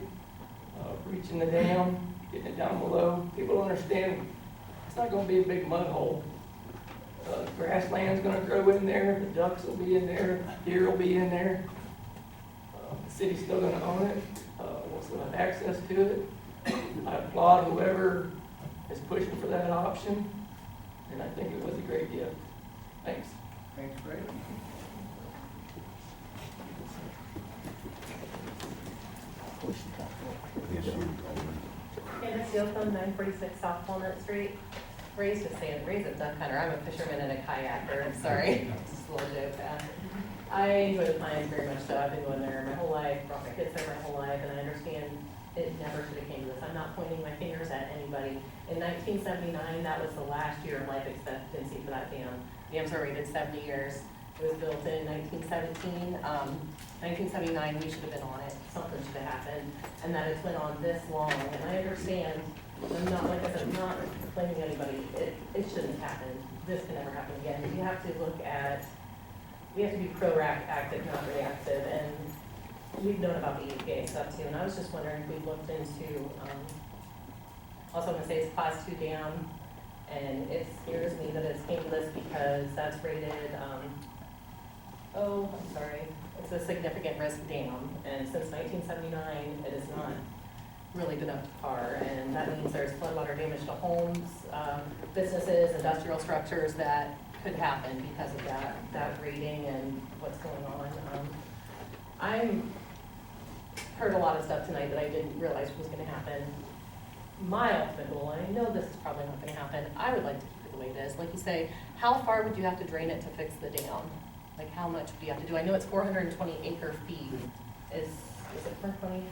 Breaching the dam, getting it down below. People don't understand, it's not gonna be a big mud hole. Grassland's gonna grow in there, the ducks will be in there, deer will be in there. The city's still gonna own it, we'll still have access to it. I applaud whoever is pushing for that option, and I think it was a great gift. Thanks. Thanks, Greg. Candace Yocum, 946 South Walnut Street. Raised a duck hunter. I'm a fisherman and a kayaker. I'm sorry. Just a little joke. I enjoy the Pines very much so. I've been going there my whole life, brought my kids there my whole life, and I understand it never should have came to this. I'm not pointing my fingers at anybody. In 1979, that was the last year of life expectancy for that dam. Dams are rated 70 years. It was built in 1917. 1979, we should have been on it. Something should have happened. And that it's went on this long. And I understand, I'm not, like I said, I'm not blaming anybody. It shouldn't happen. This can never happen again. We have to look at, we have to be proactive, not reactive. And we've known about the EPA stuff too. And I was just wondering if we looked into, also I'm gonna say it's class 2 dam. And it scares me that it's came to this because that's rated, it's a significant risk dam, and since 1979, it has not really been up to par, and that means there's floodwater damage to homes, businesses, industrial structures that could happen because of that rating and what's going on. I'm heard a lot of stuff tonight that I didn't realize was gonna happen. My ultimate goal, and I know this is probably not gonna happen, I would like to keep exactly the way it is. Like you say, how far would you have to drain it to fix the dam? Like how much do you have to do? I know it's 420 acre feet. Is it 420?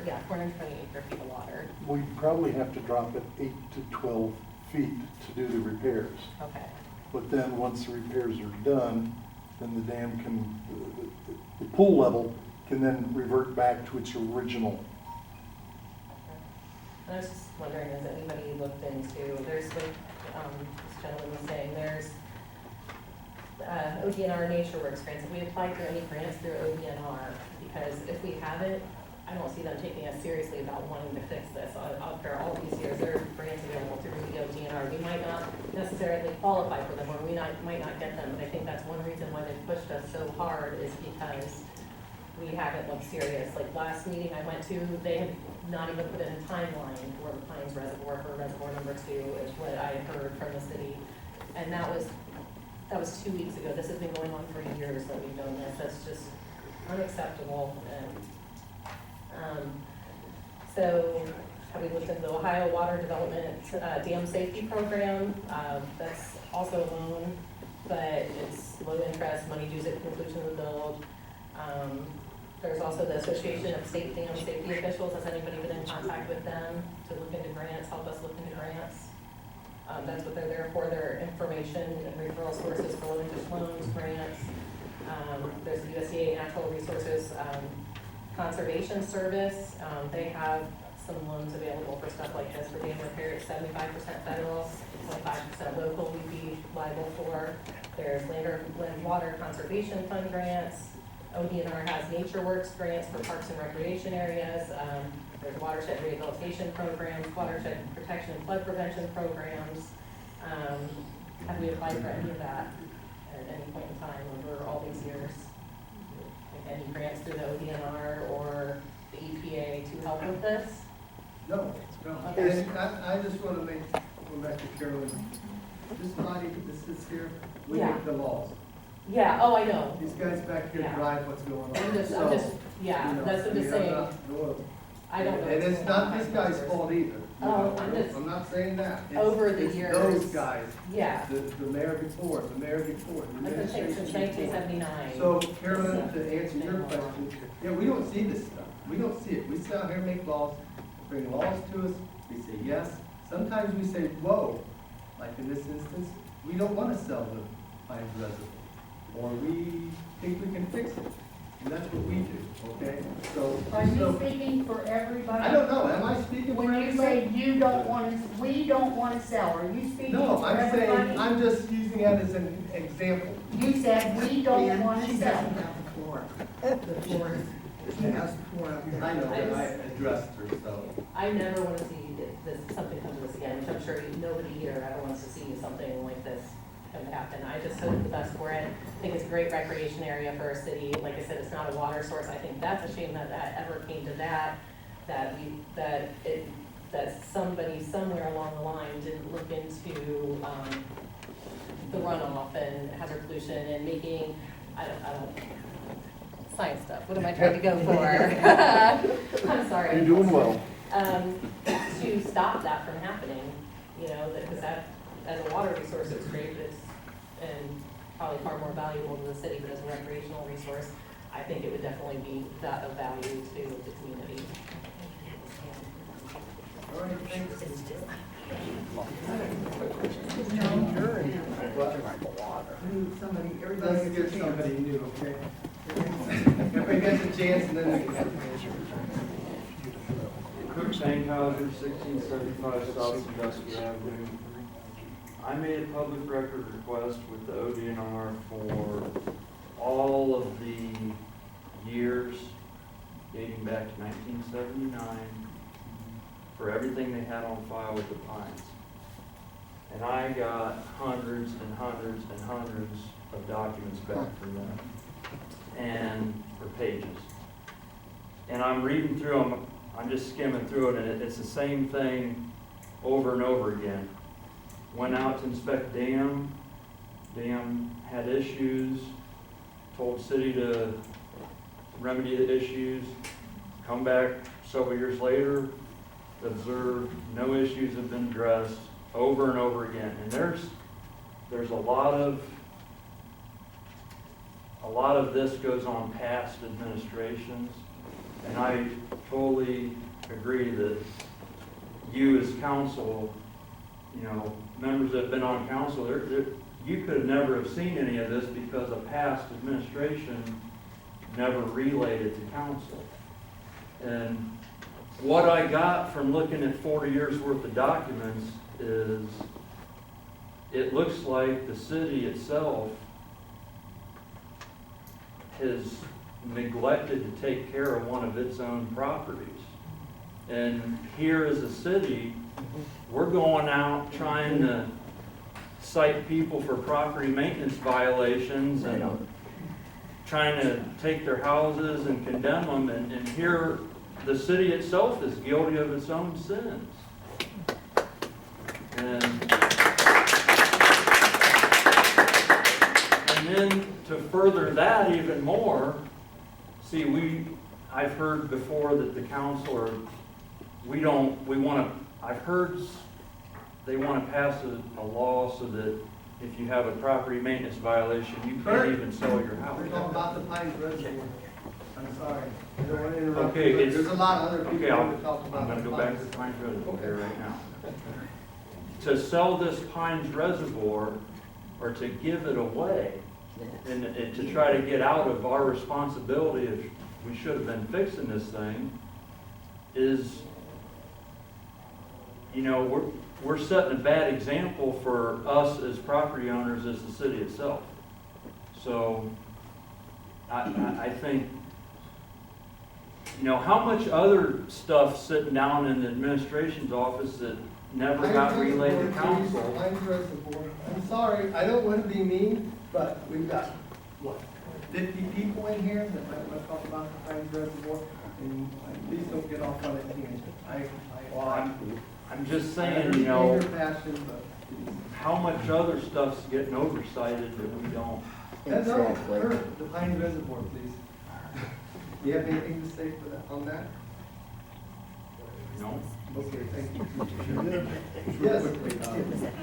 Yeah, 420 acre feet of water. We probably have to drop it 8 to 12 feet to do the repairs. Okay. But then, once the repairs are done, then the dam can, the pool level can then revert back to its original. And I was just wondering, has anybody looked into, there's like, this gentleman was saying, there's ODNR Nature Works grants. If we apply for any grants through ODNR, because if we haven't, I don't see them taking us seriously about wanting to fix this. After all these years, there are grants available through the ODNR. We might not necessarily qualify for them, or we might not get them, but I think that's one reason why they've pushed us so hard is because we haven't looked serious. Like last meeting I went to, they had not even put in a timeline for the Pines Reservoir for Reservoir number 2, is what I heard from the city. And that was 2 weeks ago. This has been going on for years that we've done this. That's just unacceptable. And so have we looked into the Ohio Water Development Dam Safety Program? That's also a loan, but it's low interest, money due at conclusion of the build. There's also the Association of State Dam Safety Officials. Has anybody been in contact with them to look into grants, help us look into grants? That's what they're there for, their information and referral sources for low interest loans, grants. There's the USDA Natural Resources Conservation Service. They have some loans available for stuff like this for dam repair. It's 75% federal, 25% local we'd be liable for. There's Land Water Conservation Fund grants. ODNR has Nature Works grants for parks and recreation areas. There's watershed rehabilitation programs, watershed protection and flood prevention programs. Have we applied for any of that at any point in time over all these years? Like any grants through the ODNR or the EPA to help with this? No. Okay. And I just want to go back to Carolyn. This body that sits here, we Yeah. make the laws. Yeah, oh, I know. These guys back here Yeah. drive what's going on. I'm just, yeah, You know, that's what I'm just I mean, saying. I don't know. And it's not this guy's fault either. Oh, I'm not saying that. It's- Over the it's years. those guys. Yeah. The mayor before, the mayor before. the I've been saying since administration 1979. before. So Carolyn, to answer your question, yeah, we don't see this stuff. We don't see it. We sit out here and make laws, bring laws to us. We say yes. Sometimes we say, whoa. Like in this instance, we don't want to sell the Pines Reservoir. Or we think we can fix it. And that's what we do, okay? So. Are you speaking for everybody? I don't know. Am I speaking for When you everybody? say you don't want to, we don't want to sell, are you speaking No, for I'm saying, everybody? I'm just using that as an example. You said we don't Dan, want she to doesn't sell. have the floor. The floor is, she has the floor up there. I know that I addressed her, so. I never want to see something come to this again, which I'm sure nobody here ever wants to see something like this come to happen. I just hope the best for it. I think it's a great recreation area for our city. Like I said, it's not a water source. I think that's a shame that that ever came to that, that somebody somewhere along the line didn't look into the runoff and hazard pollution and making, I don't science stuff. What am I trying to go for? I'm sorry. You're doing well. To stop that from happening, you know, because that, as a water resource, it's great, and probably far more valuable to the city, but as a recreational resource, I think it would definitely be that of value to the community. All right, thanks. Somebody, everybody Let's gets get a chance. somebody new, okay? Everybody gets a chance and then we Cook Sankhauser, 1675 South Sandusky Avenue. I made a public record request with the ODNR for all of the years dating back to 1979 for everything they had on file with the Pines. And I got hundreds and hundreds and hundreds of documents back from them, and for pages. And I'm reading through them, I'm just skimming through it, and it's the same thing over and over again. Went out to inspect dam had issues, told city to remedy the issues, come back several years later, observed no issues have been addressed, over and over again. And there's a lot of this goes on past administrations. And I totally agree that you as council, you know, members that have been on council, you could never have seen any of this because a past administration never relayed it to council. And what I got from looking at 40 years worth of documents is it looks like the city itself has neglected to take care of one of its own properties. And here as a city, we're going out trying to cite people for property maintenance violations and trying to take their houses and condemn them, and here the city itself is guilty of its own sins. And then to further that even more, see, I've heard before that the council I've heard they want to pass a law so that if you have a property maintenance violation, you can't even sell your house. We're talking about the Pines Reservoir. I'm sorry. I don't want to interrupt Okay, you, but it's- there's a lot of other people Okay, that talk about I'm going to go back to Pines. the Pines Reservoir here right now. To sell this Pines Reservoir, or to give it away, and to try to get out of our responsibility if we should have been fixing this thing, is, you know, we're setting a bad example for us as property owners, as the city itself. So I think, you know, how much other stuff sitting down in the administration's office that never got relayed to council? Pines Reservoir. I'm sorry, I don't want to be mean, but we've got, what, 50 people in here that might want to talk about the Pines Reservoir, and please don't get off on a tangent. I'm just saying, you know, Your passion, but how much other stuff's getting oversighted that we don't. no, Kurt, the Pines Reservoir, please. Do you have anything to say for that, on that? No. Okay, thank you. Yes. Yes.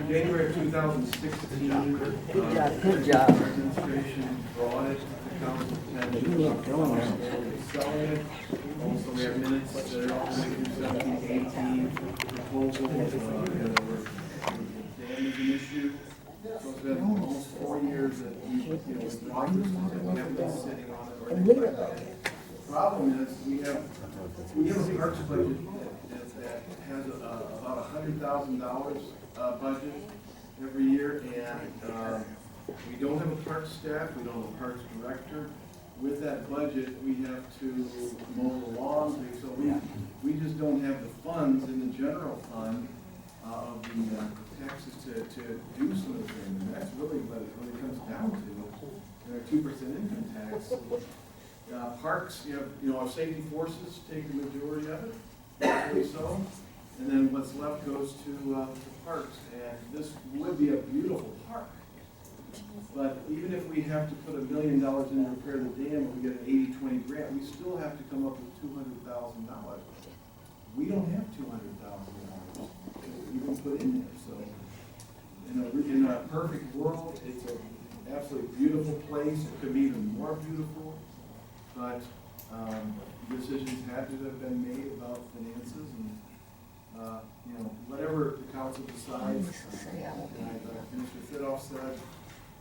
January 2016. Good job, good job. Our administration brought it to the council's attention. You ain't going there. Selling it. Also, we have minutes that are all 17, 18 proposal. Dam is an issue. So it's been almost 4 years that we, you know, we've brought this, and we haven't been sitting on it or anything like that. The problem is, we have a parks budget that has about $100,000 budget every year, and we don't have a parks staff, we don't have a parks director. With that budget, we have to mow the lawns, so we just don't have the funds in the general fund of the taxes to do some of the things, and that's really what it really comes down to. Our 2% income tax. Parks, you know, our safety forces take the majority of it, rightfully so, and then what's left goes to parks. And this would be a beautiful park, but even if we have to put $1 million in to repair the dam, and we get an 80-20 grant, we still have to come up with $200,000. We don't have $200,000 to even put in there. So, in a perfect world, it's an absolutely beautiful place. It could be even more beautiful. But decisions had to have been made about finances, and you know, whatever the council decides. Mr. Fidoff said,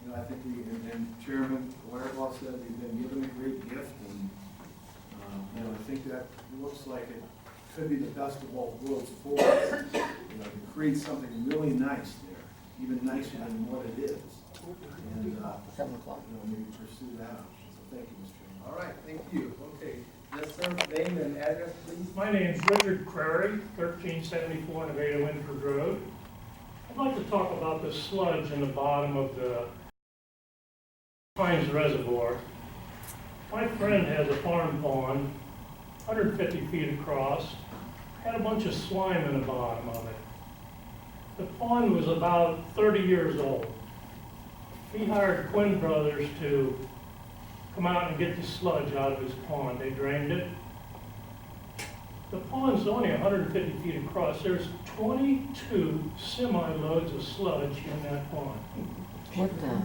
you know, I think and Chairman Wirebaugh said, we've been given a great gift, and you know, I think that looks like it could be the best of all worlds for us. You know, to create something really nice there, even nicer than what it is, and 7 o'clock. you know, maybe pursue that option. So thank you, Mr. Chairman. All right, thank you. Okay, yes, sir, name and address, please. My name's Richard Crary, 1374 Nevada Winford Road. I'd like to talk about the sludge in the bottom of the Pines Reservoir. My friend has a farm pond, 150 feet across, had a bunch of slime in the bottom of it. The pond was about 30 years old. He hired Quinn Brothers to come out and get the sludge out of his pond. They drained it. The pond's only 150 feet across. There's 22 semi-loads of sludge in that pond. What the?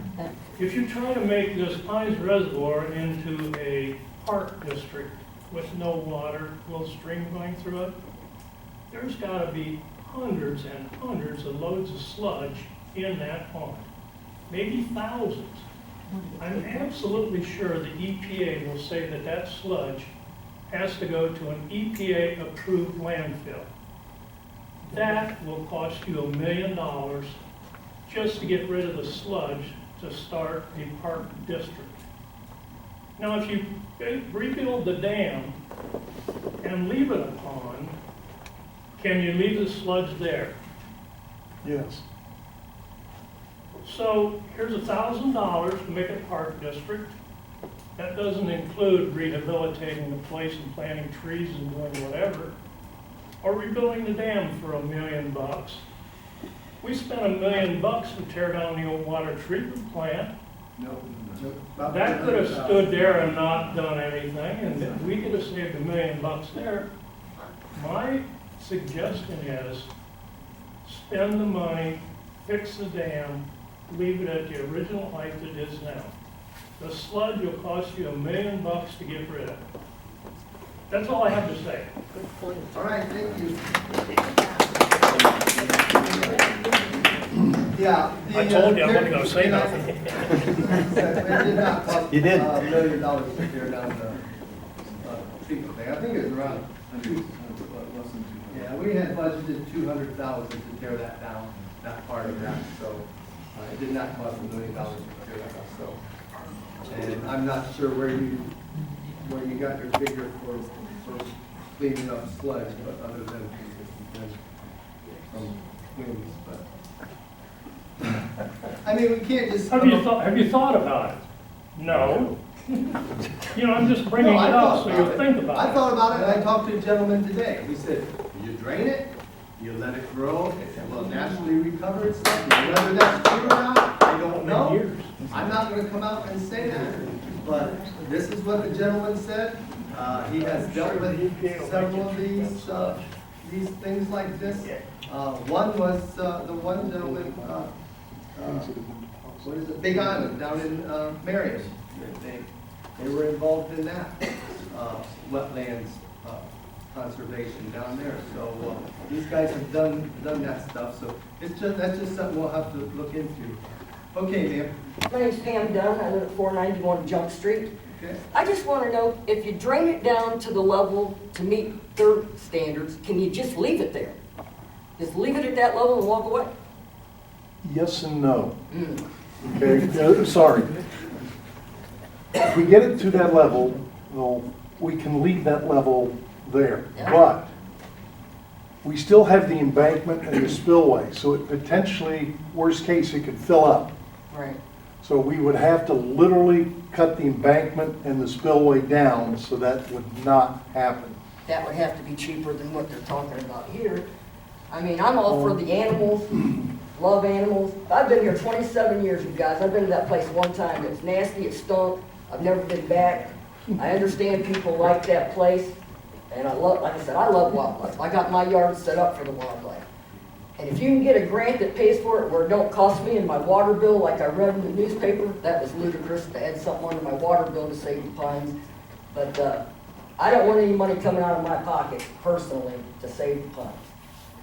If you try to make this Pines Reservoir into a park district with no water, little stream going through it, there's gotta be hundreds and hundreds of loads of sludge in that pond. Maybe thousands. I'm absolutely sure the EPA will say that that sludge has to go to an EPA-approved landfill. That will cost you $1 million just to get rid of the sludge to start a park district. Now, if you rebuild the dam and leave it a pond, can you leave the sludge there? Yes. So here's $1,000 to make a park district. That doesn't include rehabilitating the place and planting trees and doing whatever, or rebuilding the dam for $1 million. We spent $1 million to tear down the old water treatment plant. That could have stood there and not done anything, and we could have saved $1 million there. My suggestion is spend the money, fix the dam, leave it at the original height it is now. The sludge will cost you $1 million to get rid of. That's all I have to say. All right, thank you. Yeah. I told you I wasn't gonna say nothing. It did not cost You did. $1 million to tear down the treatment thing. I think it was around yeah, we had budgeted $200,000 to tear that down, that part of that, so it did not cost $1 million to tear that down, so. And I'm not sure where you got your figure for cleaning up sludge, but other than from winds, but. I mean, we can't just. Have you thought about it? No. You know, I'm just bringing it up so you think about it. I thought about it, and I talked to a gentleman today. He said, you drain it, you let it grow, it will naturally recover itself. Whether that's true or not, I don't know. I'm not gonna come out and say that, but this is what the gentleman said. He has dealt with several of these things like this. One was, the one gentleman, what is it, Big Island down in Marion. They were involved in that, wetlands conservation down there. So these guys have done that stuff. So that's just something we'll have to look into. Okay, ma'am. My name's Pam Dunn. I live at 491 Jump Street. Okay. I just want to know, if you drain it down to the level to meet their standards, can you just leave it there? Just leave it at that level and walk away? Yes and no. Okay, sorry. If we get it to that level, well, we can leave that level there. Yeah. But we still have the embankment and the spillway, so it potentially, worst case, it could fill up. Right. So we would have to literally cut the embankment and the spillway down, so that would not happen. That would have to be cheaper than what they're talking about here. I mean, I'm all for the animals, love animals. I've been here 27 years, you guys. I've been to that place one time. It was nasty, it stunk. I've never been back. I understand people like that place. And I love, like I said, I love wildlife. I got my yard set up for the wildlife. And if you can get a grant that pays for it where it don't cost me in my water bill, like I read in the newspaper, that was ludicrous to add something onto my water bill to save the pines. But I don't want any money coming out of my pocket personally to save the pines.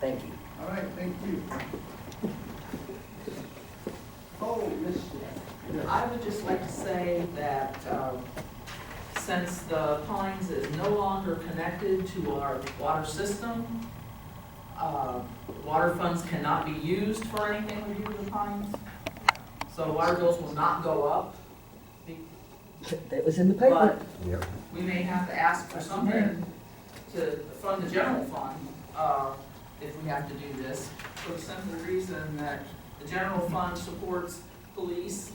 Thank you. All right, thank you. Oh, Miss. I would just like to say that since the Pines is no longer connected to our water system, water funds cannot be used for anything we do with the Pines. So water bills will not go up. That was in the paper. But we may have to ask for something to fund the general fund if we have to do this, for the simple reason that the general fund supports police,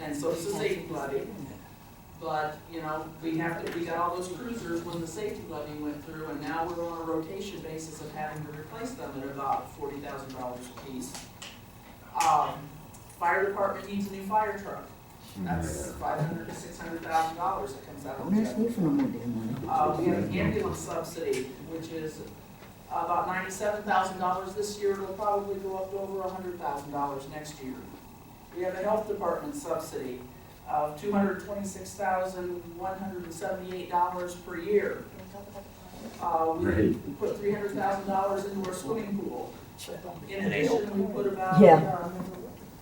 and so does the safety levy. But, you know, we got all those cruisers when the safety levy went through, and now we're on a rotation basis of having to replace them at about $40,000 a piece. Fire department needs a new fire truck. That's $500,000 to $600,000 that comes out of Don't the ask me for no more damn money. we have an ambulance subsidy, which is about $97,000 this year. It'll probably go up to over $100,000 next year. We have a health department subsidy of $226,178 per year. We put $300,000 into our swimming pool. In addition, we put about Yeah.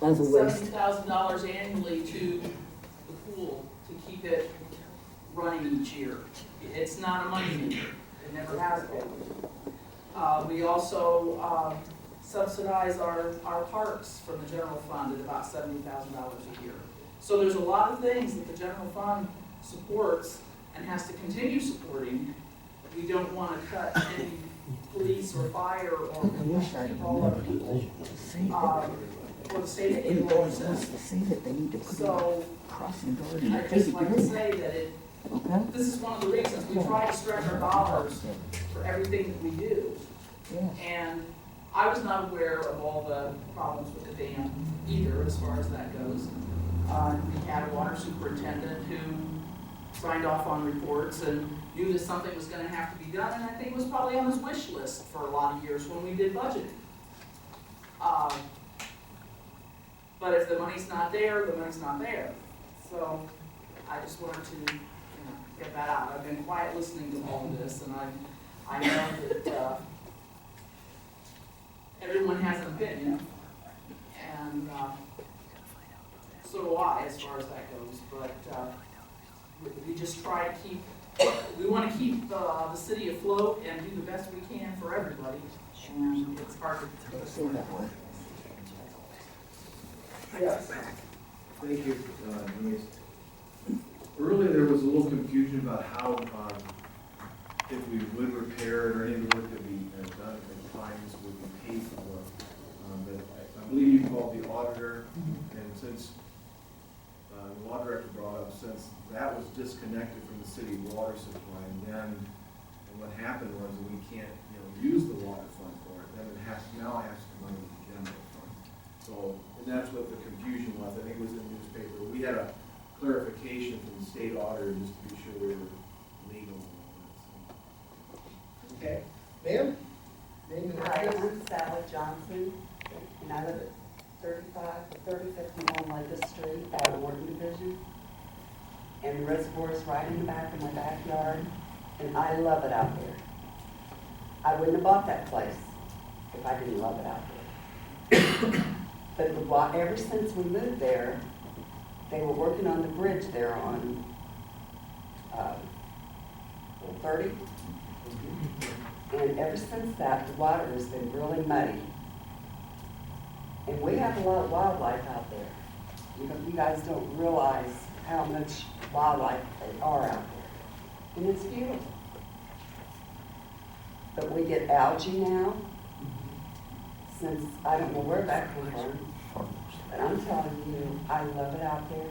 That's a waste. $70,000 annually to the pool to keep it running each year. It's not a money maker. It never has been. We also subsidize our parks from the general fund at about $70,000 a year. So there's a lot of things that the general fund supports and has to continue supporting. We don't want to cut any police or fire or all other people for the safety of all this. So I just like to say that this is one of the reasons we try to stretch our dollars for everything that we do. And I was not aware of all the problems with the dam either, as far as that goes. We had a water superintendent who signed off on reports and knew that something was going to have to be done, and I think it was probably on his wish list for a lot of years when we did budgeting. But if the money's not there, the money's not there. So I just wanted to, get that out. I've been quiet listening to all of this, and I know that everyone has an opinion, and so do I, as far as that goes. But we just try to we want to keep the city afloat and do the best we can for everybody. And it's hard to do that way. Yes. Thank you, Denise. Earlier, there was a little confusion about how, if we would repair it or any of the work that we have done at Pines would be paid for. But I believe you called the auditor, and since the law director brought up, since that was disconnected from the city water supply, and what happened was that we can't, use the water fund for it, then it now has to come out of the general fund. So, and that's what the confusion was. I think it was in the newspaper. We had a clarification from the state auditor just to be sure we were legal. Okay. Ma'am? Name and Hi, address? I'm Sally Johnson, and I live at 3550 Lake Street, out of Morton Division. And the reservoir is right in the back of my backyard, and I love it out there. I wouldn't have bought that place if I didn't love it out there. But ever since we moved there, they were working on the bridge there on 30. And ever since that, the water has been really muddy. And we have a lot of wildlife out there. You guys don't realize how much wildlife they are out there. And it's beautiful. But we get algae now, since I don't know where that came from. But I'm telling you, I love it out there.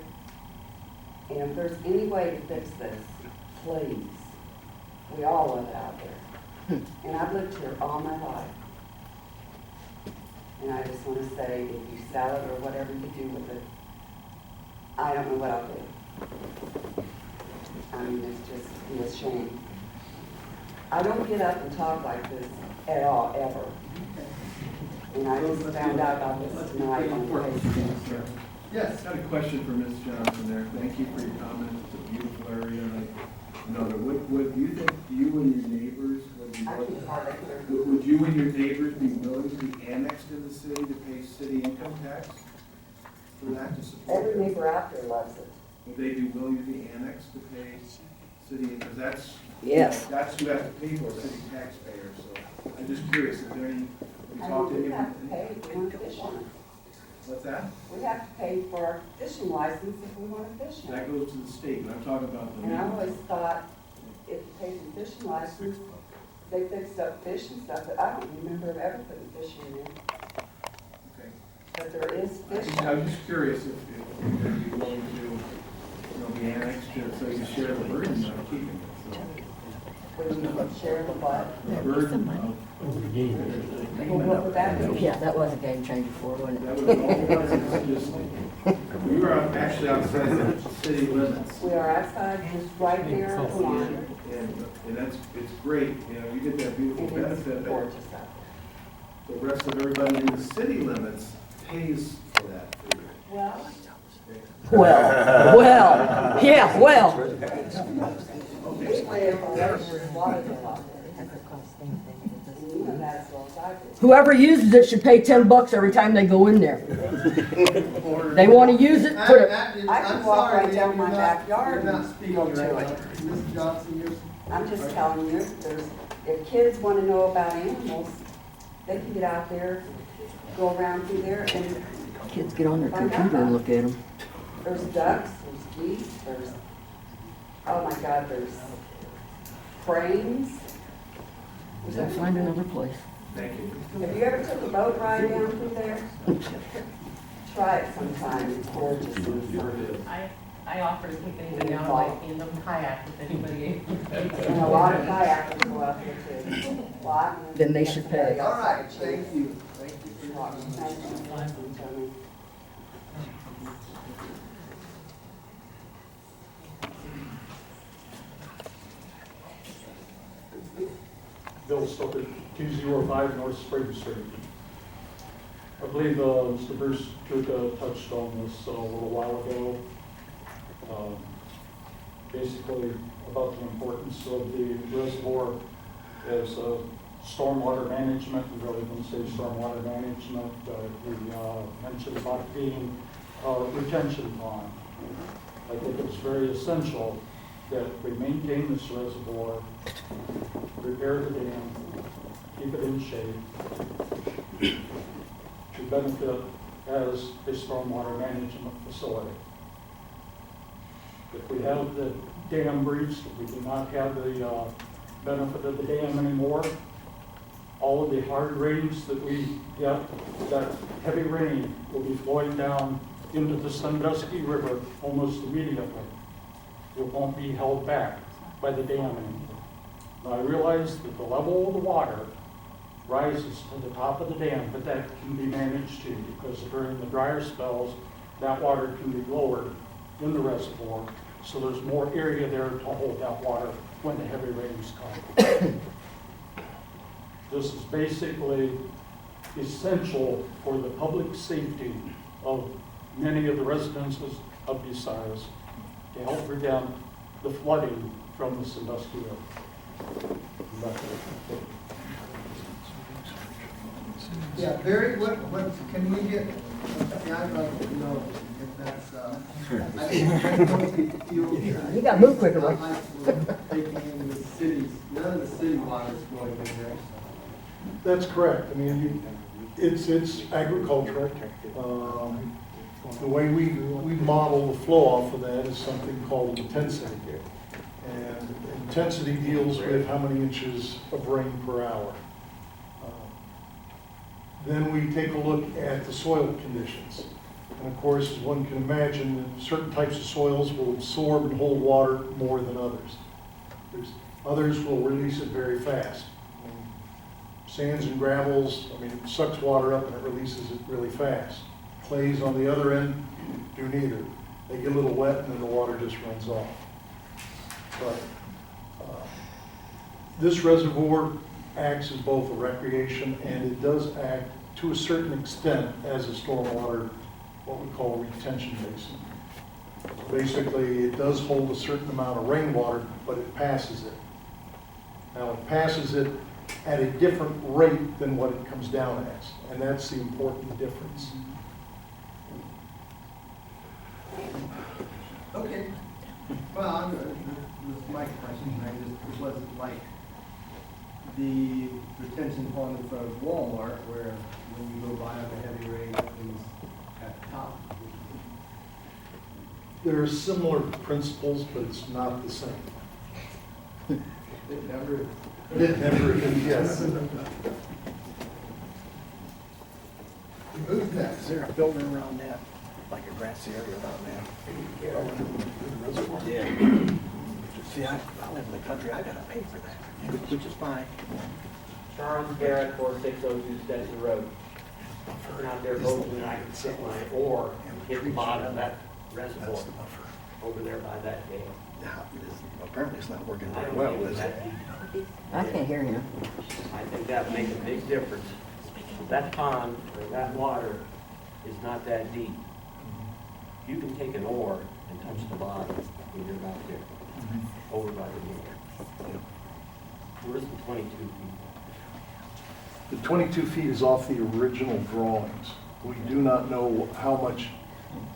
And if there's any way to fix this, please. We all love it out there. And I've lived here all my life. And I just want to say, if you sell it or whatever you do with it, I don't know what I'll do. I mean, it's just a shame. I don't get up and talk like this at all, ever. And I just found out about this tonight on Facebook. Yes. I got a question for Ms. Johnson there. Thank you for your comment. It's a beautiful area. Would you think you and your neighbors, would you and your neighbors be willing to be annexed to the city to pay city income tax for that to support? Every neighbor out there loves it. Would they be willing to be annexed to pay city, because that's that's who has to pay for, city taxpayers. So I'm just curious, is there any, have you talked to we anyone? have to pay if we want to fish on it. What's that? We have to pay for our fishing license if we want to fish on it. That goes to the state, but I'm talking about the. And I always thought if you paid for fishing license, they fixed up fish and stuff, but I don't remember ever putting fish in there. Okay. But there is fish. I was just curious if you'd be willing to, be annexed to, so you share the burden of keeping it, so. the share the what? burden Well, what would that be? Yeah, that was a game changer for her, wasn't that it? was just, we were actually outside the city limits. We are outside, just right there at the line. And that's, it's great, you know, you get that beautiful It is benefit, but gorgeous out the rest of everybody in the city limits pays for that. there. Well, yeah, well. Usually if a there's water bill out there, you know that as well as I do. Whoever uses it should pay $10 every time they go in there. They want to use it, put it. I can walk right down my backyard You're not and speaking go right to now. it. Ms. Johnson, you're. I'm just telling you, if kids want to know about animals, they can get out there, go around through there, and Kids get on their computer and look at them. there's ducks, there's geese, there's, oh my God, there's cranes. They'll find another place. Thank you. Have you ever took a boat ride down through there? Try it sometime, it's gorgeous. I offer to take anybody down, like, in the kayak with anybody. And a lot of kayakers go out there too. A lot. Then they should pay. All right, thank you. Thank you for your watching. Thank you. Bill Stoker, 205 North Spring Street. I believe Mr. Bruce Kuka touched on this a little while ago. Basically about the importance of the reservoir as stormwater management. We really didn't say stormwater management. We mentioned about it being a retention pond. I think it's very essential that we maintain this reservoir, repair the dam, keep it in shape, to benefit as a stormwater management facility. If we have the dam breached, if we do not have the benefit of the dam anymore, all of the hard rains that we get, that heavy rain will be flowing down into the Sandusky River almost immediately. It won't be held back by the dam anymore. Now, I realize that the level of the water rises to the top of the dam, but that can be managed too, because during the drier spells, that water can be lowered in the reservoir, so there's more area there to hold that water when the heavy rains come. This is basically essential for the public safety of many of the residences of Bucyrus to help prevent the flooding from the Sandusky River. Yeah, Barry, what, can we get, yeah, I'd like to know if that's, I don't feel. You gotta move quicker, right? Taking in the cities, none of the city water is going in there. That's correct. I mean, it's agricultural. The way we model the flow off of that is something called intensity. And intensity deals with how many inches of rain per hour. Then we take a look at the soil conditions. And of course, as one can imagine, certain types of soils will absorb and hold water more than others. Others will release it very fast. Sands and gravels, I mean, it sucks water up and it releases it really fast. Clays on the other end do neither. They get a little wet and then the water just runs off. But this reservoir acts as both a recreation and it does act to a certain extent as a stormwater, what we call a retention basin. Basically, it does hold a certain amount of rainwater, but it passes it. Now, it passes it at a different rate than what it comes down as, and that's the important difference. Okay. Well, this is my question, it wasn't like the retention pond in front of Walmart where when you go by on a heavy rain, it is at the top. There are similar principles, but it's not the same. It never is. It never is, yes. Who's next? Is there a building around that, like a grassy area around that? The reservoir. Yeah. See, I live in the country, I gotta pay for that, which is fine. Charles Garrett, 4602 Stetson Road. I've been out there boating and I can sit my oar and hit the bottom of that reservoir That's the buffer. over there by that dam. Yeah, apparently it's not working I very don't well, think is it's it? that deep. I can't hear you. I think that would make a big difference. That pond, or that water, is not that deep. You can take an oar and touch the bottom when you're out there, over by the dam. Where's the 22 feet? The 22 feet is off the original drawings. We do not know how much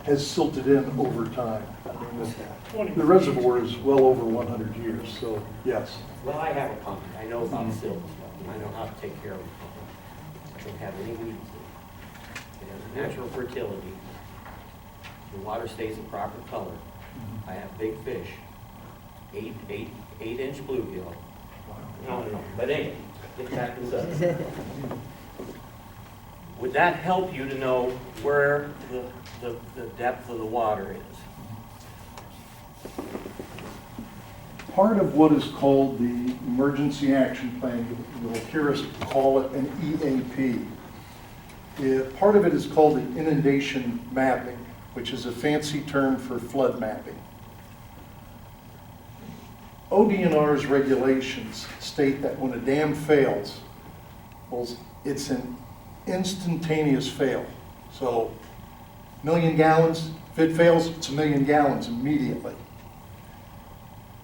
has silted in over time. I mean, the reservoir is well over 100 years, so yes. Well, I have a pond. I know about silt and stuff, and I know how to take care of it. I don't have any weeds in it. It has natural fertility. The water stays a proper color. I have big fish, 8-inch bluegill. No, but anyway, get back to the subject. Would that help you to know where the depth of the water is? Part of what is called the Emergency Action Plan, you'll hear us call it an EAP. Part of it is called the inundation mapping, which is a fancy term for flood mapping. ODNR's regulations state that when a dam fails, well, it's an instantaneous fail. So, 1,000,000 gallons, if it fails, it's 1,000,000 gallons immediately.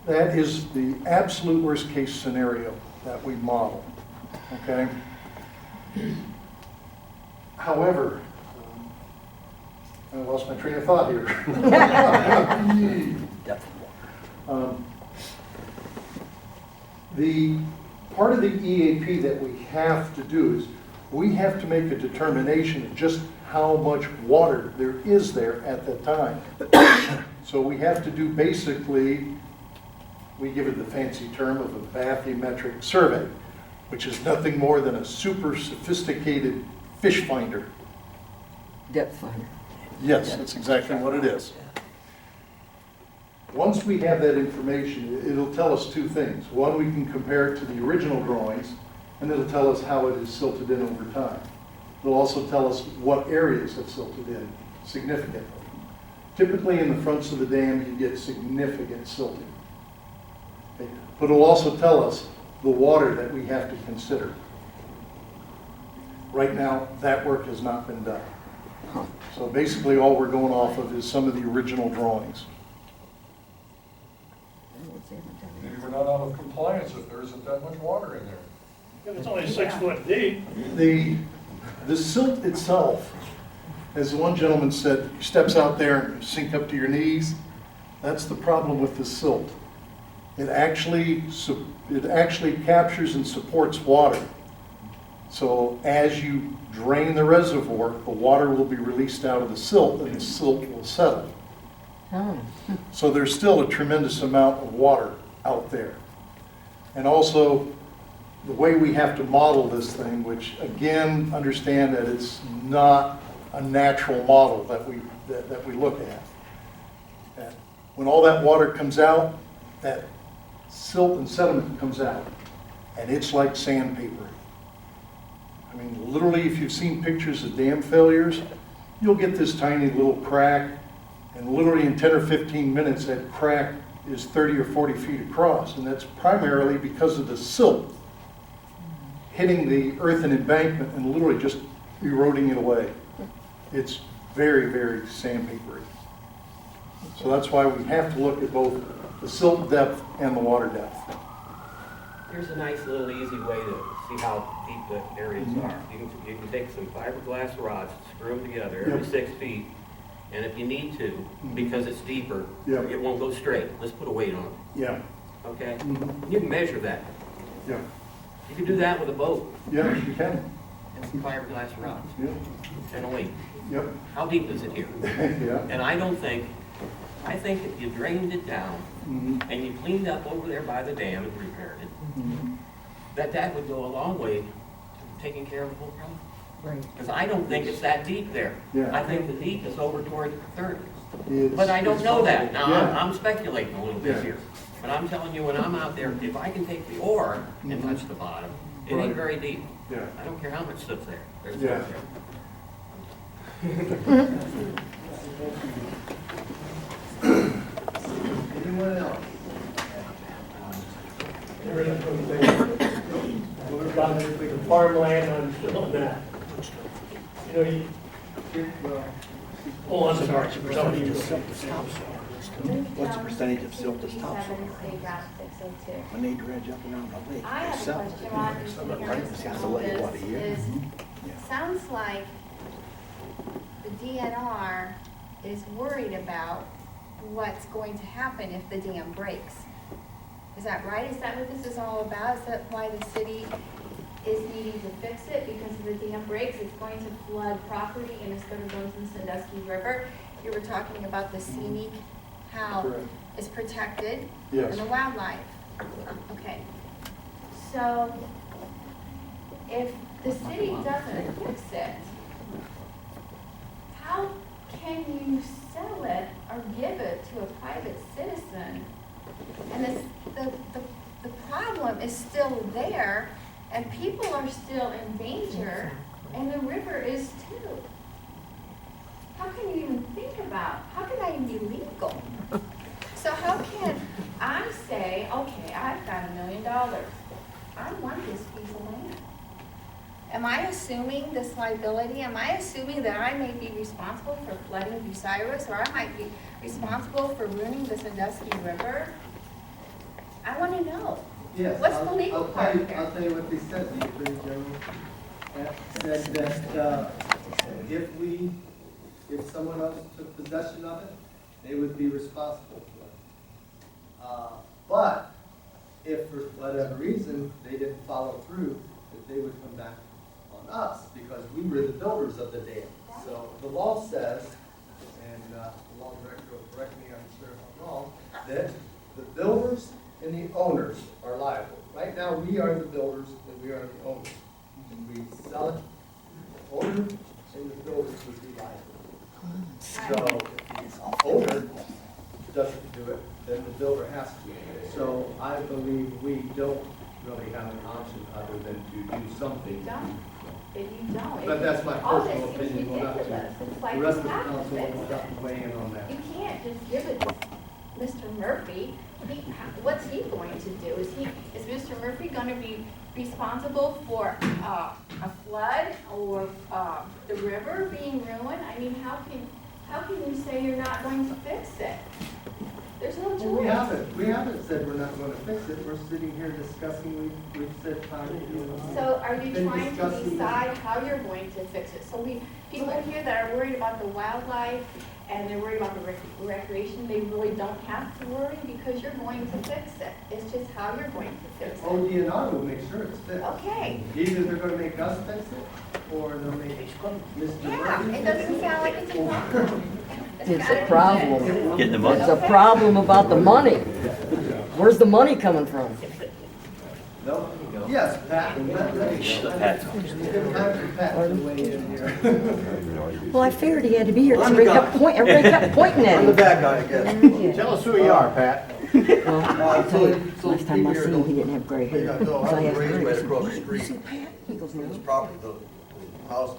That is the absolute worst case scenario that we model, okay? However, I lost my train of thought here. The part of the EAP that we have to do is we have to make a determination of just how much water there is there at that time. So we have to do basically, we give it the fancy term of a bathymetric survey, which is nothing more than a super sophisticated fish finder. Depth finder. Yes, that's exactly what it is. Once we have that information, it'll tell us two things. One, we can compare it to the original drawings, and it'll tell us how it is silted in over time. It'll also tell us what areas have silted in significantly. Typically in the fronts of the dam, you get significant silting. Okay. But it'll also tell us the water that we have to consider. Right now, that work has not been done. So basically all we're going off of is some of the original drawings. Maybe we're not out of compliance if there isn't that much water in there. If it's only 6 foot deep. The silt itself, as one gentleman said, steps out there and sink up to your knees. That's the problem with the silt. It actually captures and supports water. So as you drain the reservoir, the water will be released out of the silt and the silt will settle. So there's still a tremendous amount of water out there. And also, the way we have to model this thing, which again, understand that it's not a natural model that we look at. That when all that water comes out, that silt and sediment comes out, and it's like sandpaper. I mean, literally, if you've seen pictures of dam failures, you'll get this tiny little crack, and literally in 10 or 15 minutes, that crack is 30 or 40 feet across, and that's primarily because of the silt hitting the earthen embankment and literally just eroding it away. It's very, very sandpapery. So that's why we have to look at both the silt depth and the water depth. Here's a nice little easy way to see how deep the areas are. You can take some fiberglass rods, screw them together every 6 feet, and if you need to, because it's deeper, it won't go straight. Let's put a weight on it. Yeah. Okay? You can measure that. Yeah. You can do that with a boat. Yeah, you can. And some fiberglass rods. Yeah. And a weight. Yep. How deep is it here? Yeah. And I think if you drained it down and you cleaned up over there by the dam and repaired it, that would go a long way to taking care of the whole problem. Right. Because I don't think it's that deep there. Yeah. I think the deep is over toward 30. It's- But I don't it's know possible. that. Now, Yeah. I'm speculating a little bit Yeah. here. But I'm telling you, when I'm out there, if I can take the oar and touch the bottom, it ain't very deep. Yeah. I don't care how much stuff's there. There's Yeah. stuff there. Anyone else? There is something. We've got the farmland, I'm still on that. You know, oh, I'm sorry. What's the percentage of silt that's topsoil? When they dredge up around the lake, I they have a sell question it. on Right, it's got to lay what a year. sounds like the DNR is worried about what's going to happen if the dam breaks. Is that right? Is that what this is all about? Is that why the city is needing to fix it? Because if the dam breaks, it's going to flood property and it's going to go into the Sandusky River. You were talking about the scenic, how Correct. it's protected. Yes. And the wildlife. Okay. So if the city doesn't fix it, how can you sell it or give it to a private citizen? And the problem is still there, and people are still in danger, and the river is too. How can you even think about, how can that even be legal? So how can I say, okay, I've got $1 million. I want this piece of land. Am I assuming this liability? Am I assuming that I may be responsible for flooding Bucyrus, or I might be responsible for ruining the Sandusky River? I want to know. Yes. What's the legal part here? I'll tell you what they said, the Attorney General said that if someone else took possession of it, they would be responsible for it. But if for whatever reason they didn't follow through, that they would come back on us because we were the builders of the dam. So the law says, and the law director will correct me, I'm sure if I'm wrong, that the builders and the owners are liable. Right now, we are the builders and we are the owners. When we sell it, the owner and the builders would be liable. So if the owner doesn't do it, then the builder has to. So I believe we don't really have an option other than to do something. You don't. If you don't. But that's my All personal this seems opinion. We'll have to- ridiculous. It's like The rest you of the have to council fix will it. have to weigh in on that. You can't just give it to Mr. Murphy. What's he going to do? Is Mr. Murphy going to be responsible for a flood or the river being ruined? I mean, how can you say you're not going to fix it? There's no choice. Well, we haven't said we're not going to fix it. We're sitting here discussing, we've said time. So are you been trying to discussing- decide how you're going to fix it? So people here that are worried about the wildlife and they're worried about the recreation, they really don't have to worry because you're going to fix it. It's just how you're going to fix it. ODNR will make sure it's fixed. Okay. Either they're going to make us fix it, or they'll make Mr. Yeah, Murphy it doesn't sound like it's a problem. It's a problem. Getting the money. It's a problem about the money. Where's the money coming from? No? Yes, Pat. Pat to weigh in here. Well, I figured he had to be here. Everybody kept pointing at I'm the him. bad guy, I guess. Tell us who you are, Pat. Well, I'll tell you, last time I seen him, he didn't have gray hair. Yeah, no, So I was asked raised Greg, right I said, across the "You street see Pat?" He goes, from no. this property, the house,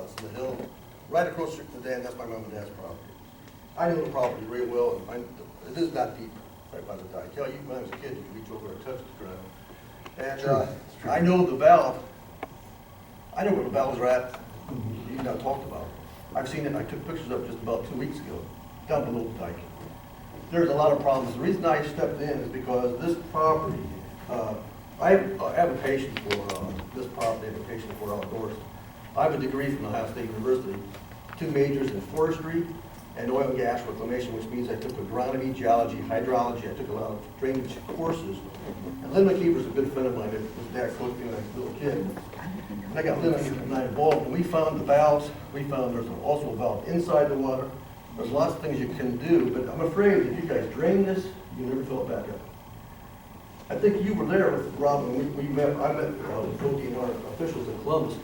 it's in the hill, right across the street from the dam, that's my mom and dad's property. I know the property real well, and it is not deep, right by the dike. I tell you, when I was a kid, you could reach over and touch the ground. And I know the valve, I know where the valves are at, you not talked about. I've seen it, I took pictures of it just about 2 weeks ago, down below the dike. There's a lot of problems. The reason I stepped in is because this property, I have an application for this property, application for outdoors. I have a degree from Ohio State University, 2 majors in forestry and oil and gas reclamation, which means I took agronomy, geology, hydrology. I took a lot of drainage courses. And Lynn McKeever's a good friend of mine. His dad coached me when I was a little kid. And I got Lynn and I involved, and we found the valves. We found there's also a valve inside the water. There's lots of things you can do, but I'm afraid if you guys drain this, you'll never fill it back up. I think you were there with Rob when we met. I met with ODNR officials in Columbus,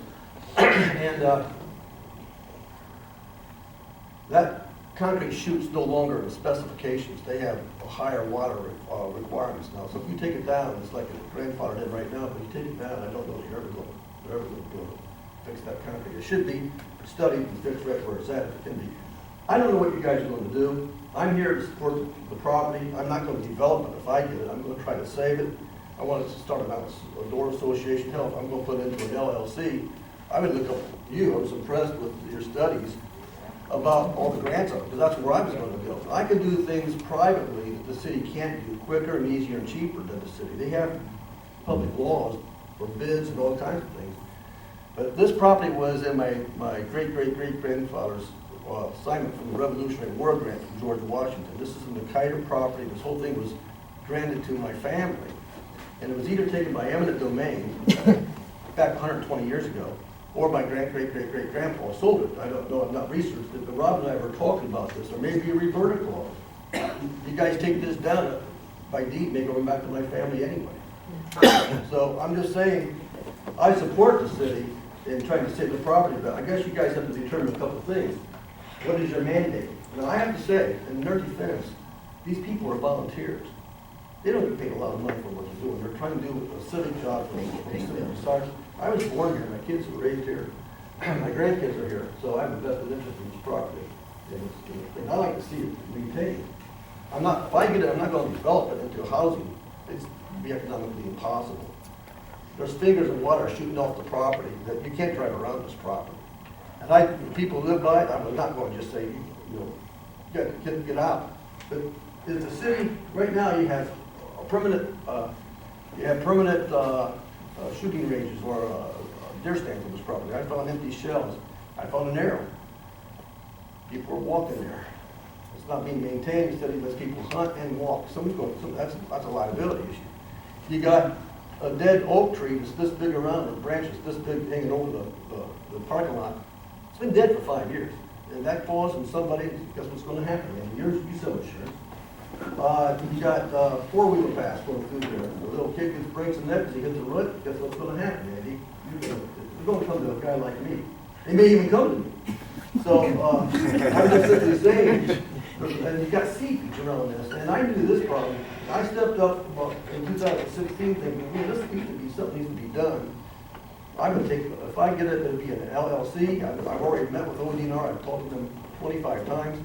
and concrete chutes no longer in specifications. They have higher water requirements now. So if you take it down, it's like a grandfather did right now, but you take it down, I don't know that you're ever going to fix that concrete. It should be studied and fixed right where it's at, if it can be. I don't know what you guys are going to do. I'm here to support the property. I'm not going to develop it if I get it. I'm going to try to save it. I want to start a door association. Hell, if I'm going to put it into an LLC, I would look up you. I was impressed with your studies about all the grants on it, because that's where I was going to go. I can do things privately that the city can't do quicker and easier and cheaper than the city. They have public laws for bids and all kinds of things. But this property was in my great-great-great-grandfather's assignment from the Revolutionary War grant from George Washington. This is an Decatur property. This whole thing was granted to my family. And it was either taken by eminent domain back 120 years ago, or my great-great-great-great-grandpa sold it. I don't know, I've not researched it, but Rob and I were talking about this. There may be a reverter clause. You guys take this down by deed, may go back to my family anyway. So I'm just saying, I support the city in trying to save the property, but I guess you guys have to determine a couple of things. What is your mandate? Now, I have to say, in their defense, these people are volunteers. They don't get paid a lot of money for what they're doing. They're trying to do a civic job for the city of Bucyrus. I was born here. My kids were raised here. My grandkids are here, so I have a vested interest in this property. And I like to see it maintained. If I get it, I'm not going to develop it into housing. It's be economically impossible. There's fingers of water shooting off the property that you can't drive around this property. And people who live by it, I'm not going to just say, get out. But in the city, right now, you have a permanent, shooting ranges or deer stands on this property. I found empty shells. I found an arrow. People are walking there. It's not being maintained. Instead, it lets people hunt and walk. That's a liability issue. You got a dead oak tree that's this big around, the branches this big hanging over the parking lot. It's been dead for 5 years. And that falls on somebody, guess what's going to happen? And you sell insurance. You got four-wheeler paths going through there. The little kid gets breaks in that because he hits a root. Guess what's going to happen, Andy? You're going to come to a guy like me. They may even come to me. So I'm just simply saying, and you got seepage around this. And I knew this problem. I stepped up in 2016 thinking, this needs to be something needs to be done. I'm going to take, if I get it, it'll be an LLC. I've already met with ODNR. I've talked to them 25 times.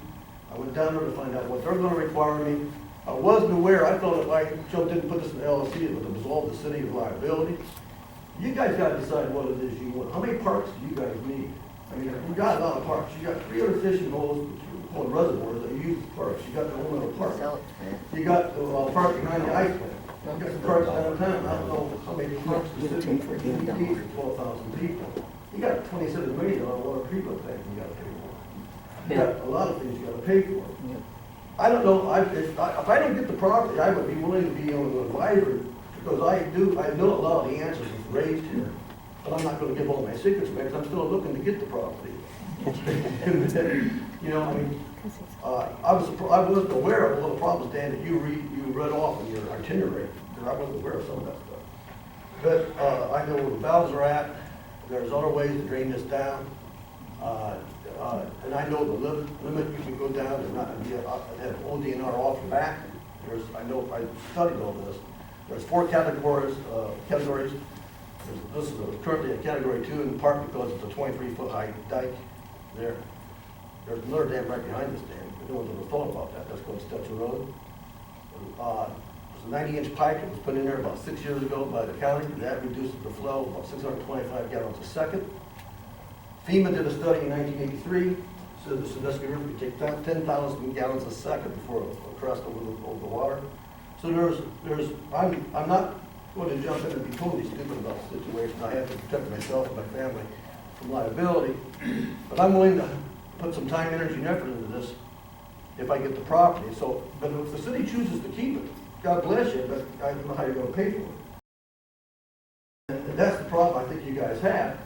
I went down there to find out what they're going to require me. I wasn't aware. I thought if I jumped in and put this in the LLC, it would absolve the city of liability. You guys got to decide what it is you want. How many parks do you guys need? I mean, you got a lot of parks. You got 300 fishing holes, called reservoirs that you use as parks. You got the whole other park. You got the park behind the ice plant. You got some parks downtown. I don't know how many parks the city needs for 12,000 people. You got $27 million water treatment plant you got to pay for. You got a lot of things you got to pay for. I don't know. If I don't get the property, I would be willing to be on an advisory because I know a lot of the answers is raised here. But I'm not going to give all my secrets away because I'm still looking to get the property. You know, I mean, I wasn't aware of all the problems, Dan, that you read off in your itinerary, because I wasn't aware of some of that stuff. But I know where the valves are at. There's other ways to drain this down. And I know the limit you can go down and not have ODNR off your back. I know I studied all this. There's 4 categories. This is currently a category 2 in part because it's a 23-foot high dike there. There's another dam right behind this dam. No one's ever thought about that. That's called Stetcher Road. There's a 90-inch pipe that was put in there about 6 years ago by the county. That reduces the flow about 625 gallons a second. FEMA did a study in 1983. So the Sandusky River could take 10,000 gallons a second before it crossed over the water. So I'm not going to jump in and be totally stupid about the situation. I have to protect myself and my family from liability. But I'm willing to put some time, energy, and effort into this if I get the property. So, but if the city chooses to keep it, God bless you, but I don't know how you're going to pay for it. And that's the problem I think you guys have.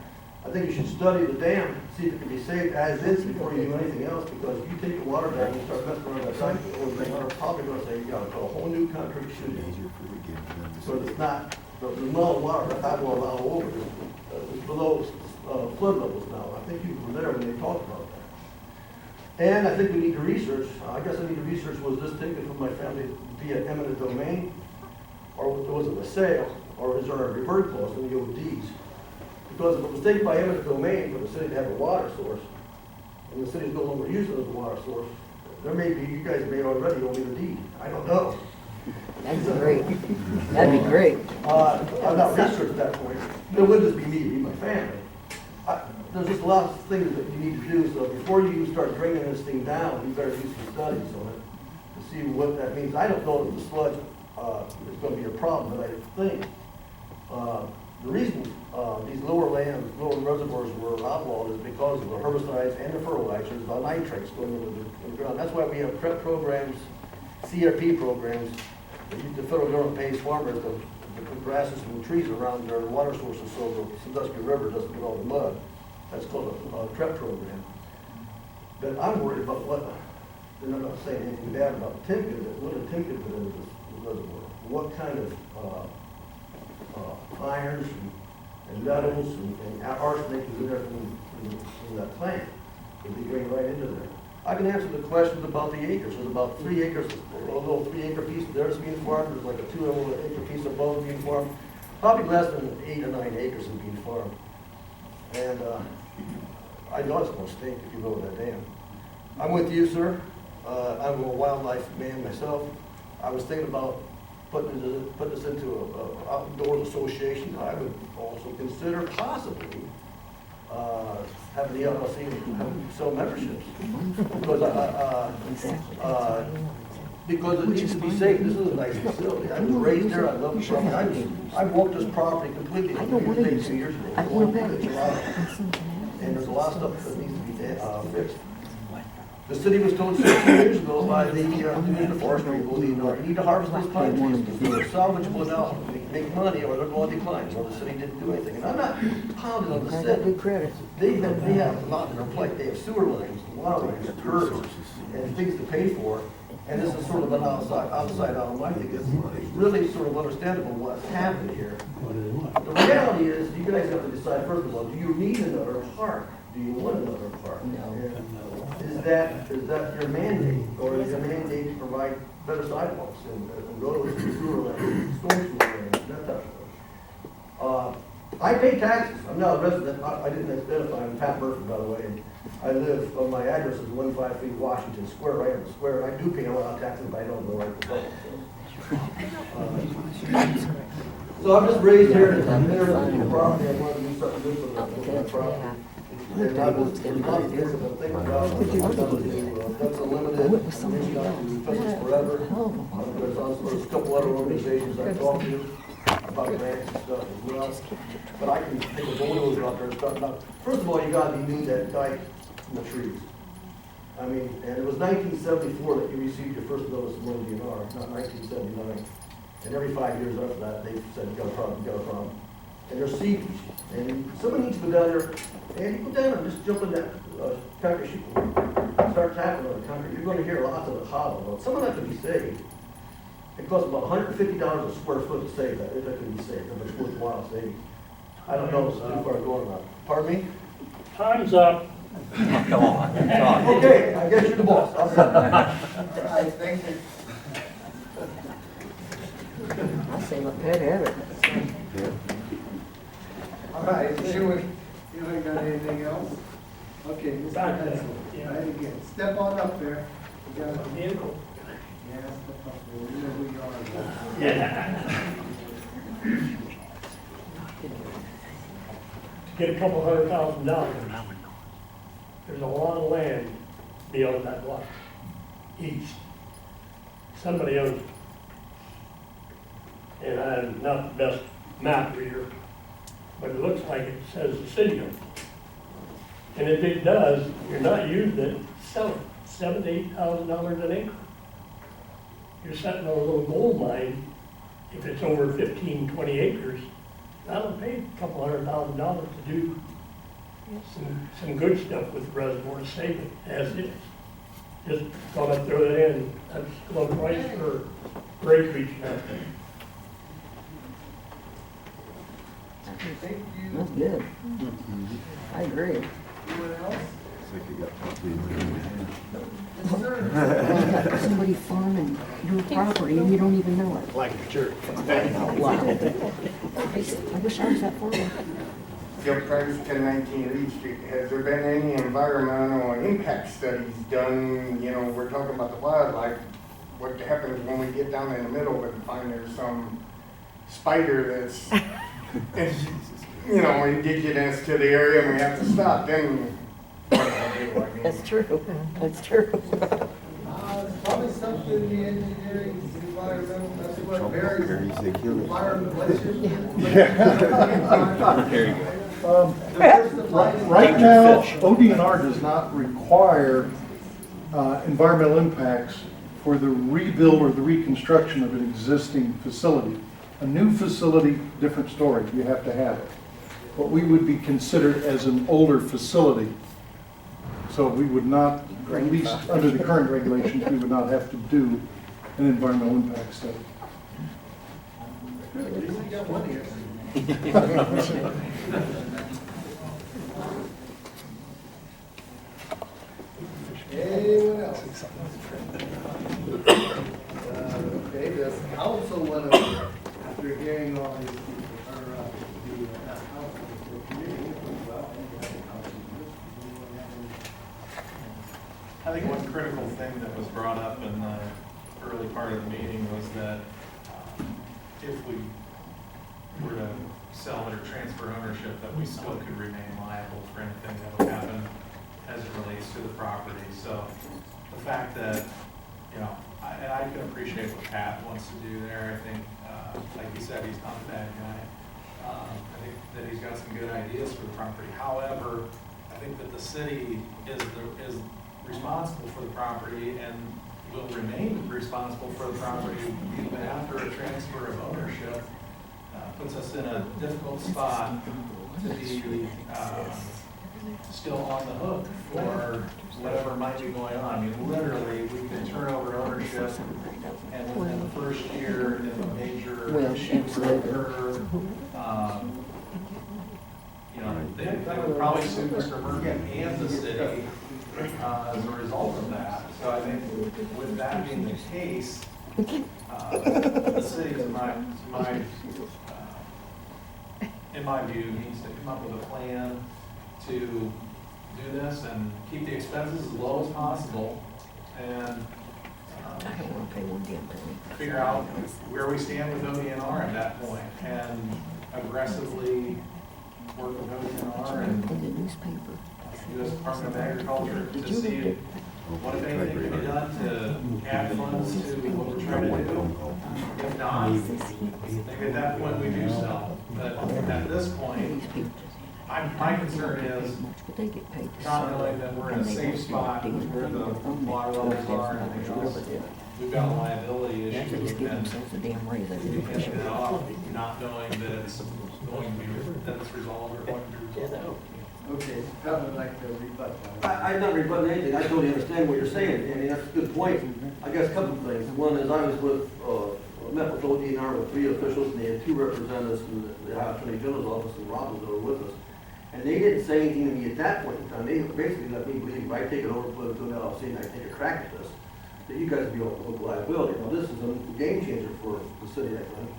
I think you should study the dam, see if it can be saved as is before you do anything else, because if you take the water down and you start messing around that site, they're probably going to say you got to put a whole new concrete chute in. So it's not, the well water, that will allow over, it's below flood levels now. I think you were there when they talked about that. And I think we need to research, I guess I need to research, was this taken from my family via eminent domain? Or was it a sale? Or is there a revert clause in the ODs? Because if it was taken by eminent domain for the city to have a water source, and the city's no longer using it as a water source, there may be, you guys may already own the deed. I don't know. That'd be great. That'd be great. I'm not research at that point. It wouldn't just be me, it'd be my family. There's just a lot of things that you need to do, so before you start bringing this thing down, you better do some studies on it to see what that means. I don't know if the sludge is going to be a problem, but I think the reason these lower reservoirs were outlawed is because of the herbicides and the fertilizers, the nitrates going into the ground. That's why we have prep programs, CRP programs. The federal government pays farmers to put grasses and trees around their water sources so the Sandusky River doesn't get all the mud. That's called a prep program. But I'm worried about what, and I'm not saying anything bad about Timken, but what did Timken put into this reservoir? What kind of irons and metals and arsenic is in there from that plant? Would be going right into there. I can answer the questions about the acres. There's about 3 acres, a little 3-acre piece there's being farmed. There's like a 2-acre piece above being farmed. Probably less than 8 or 9 acres is being farmed. And I know it's going to stink if you lower that dam. I'm with you, sir. I'm a wildlife man myself. I was thinking about putting this into an outdoors association. I would also consider possibly having the LLC sell memberships because it needs to be safe. This is a nice facility. I was raised there. I love the property. I walked this property completely 2 years ago. And there's a lot of stuff that needs to be fixed. The city was told 16 years ago by the forestry people, you need to harvest those pine trees because they're salvageable now, make money, or they're going to decline. Well, the city didn't do anything. And I'm not pounding on the city. They have a lot on their plate. They have sewer lines, water lines, curbs, and things to pay for. And this is sort of an outside out line. I think it's really sort of understandable what's happened here. The reality is, you guys have to decide, first of all, do you need another park? Do you want another park? No. Is that your mandate, or is your mandate to provide better sidewalks and roads and sewer lines, storm sewer lines, that type of thing? I pay taxes. I'm not a resident. I didn't identify. I'm Pat Murphy, by the way. And I live, my address is 153 Washington Square, right on the square. And I do pay a lot of taxes, but I don't know right to so I'm just raised here in the property. I want to do something good for the property. And I was thinking about that's a limited, it's forever. There's a couple other organizations I talked to about grants and stuff as well. But I can take a bulldozer out there and start about. First of all, you got to need that dike from the trees. I mean, and it was 1974 that you received your first notice of DNR, not 1979. And every 5 years after that, they said you got a problem, you got a problem. And there's seepage. And someone needs to go down there, and you go down and just jump in that concrete sheet, start tapping on the concrete. You're going to hear lots of it hollow. Some of that can be saved. It costs about $150 a square foot to save that, if that can be saved, if it's worthwhile saving. I don't know if it's too far going or not. Pardon me? Time's up. Come on. Okay, I guess you're the boss. All right, thank you. I say my pet had it. All right, anyway, you ain't got anything else? Okay, Mr. Hudson, right again. Step on up there. You got a vehicle? Yeah, step up there. You know who you are. Yeah. To get a couple $100,000, there's a lot of land beyond that water, east. Somebody owns it. And I'm not the best map reader, but it looks like it says the city owns it. And if it does, you're not using it, sell it, $7,000 to $8,000 an acre. You're setting on a little gold mine, if it's over 15, 20 acres, that'll pay a couple $100,000 to do some good stuff with the reservoir to save it as is. Just thought I'd throw that in. That's low price for acreage out there. Thank you. That's good. I agree. Anyone else? Somebody farming your property and you don't even know it. Like the church. Wow. I wish I was that far away. Joe Price, 1019 Reed Street. Has there been any environmental impact studies done? You know, we're talking about the wildlife. What happens when we get down in the middle and find there's some spider that's, you know, indigenous to the area and we have to stop, then what do we do? I mean, That's true. That's true. It's probably something in the engineering, environmental, that's what varies. Environment, what's your? There you go. Right now, ODNR does not require environmental impacts for the rebuild or the reconstruction of an existing facility. A new facility, different story, you have to have it. What we would be considered as an older facility. So we would not, at least under the current regulations, we would not have to do an environmental impact study. Anyone else? Okay, does council want to, after hearing all these people, or I think one critical thing that was brought up in the early part of the meeting was that if we were to sell it or transfer ownership, that we still could remain liable for anything that would happen as it relates to the property. So the fact that, you know, and I can appreciate what Pat wants to do there. I think, like he said, he's not a bad guy. I think that he's got some good ideas for the property. However, I think that the city is responsible for the property and will remain responsible for the property even after a transfer of ownership. Puts us in a difficult spot to be still on the hook for whatever might be going on. I mean, literally, we can turn over ownership, and within the first year, if a major issue were to occur, you know, they would probably sue Mr. Merkin and the city as a result of that. So I think with that being the case, the city, in my view, needs to come up with a plan to do this and keep the expenses as low as possible and figure out where we stand with ODNR at that point and aggressively work with ODNR and U.S. Department of Agriculture to see what, if anything, can be done to add funds to what we're trying to do. If not, I think at that point we do so. But at this point, my concern is not knowing that we're in a safe spot with where the water levels are and everything else. We've got a liability issue and handing it off, not knowing that it's going to be, that it's resolved or going to be resolved. Okay, I would like to rebut that. I'm not rebutting anything, I totally understand what you're saying, I mean, that's a good point. I guess a couple of things. One is I was met with ODNR with 3 officials, and they had 2 representatives from the Attorney General's office in Robbins that were with us. And they didn't say anything to me at that point in time. They basically let me believe if I take it over, put it to an LLC, and I take a crack at this, that you guys would be on the hook liability. Well, this is a game changer for the city, I think.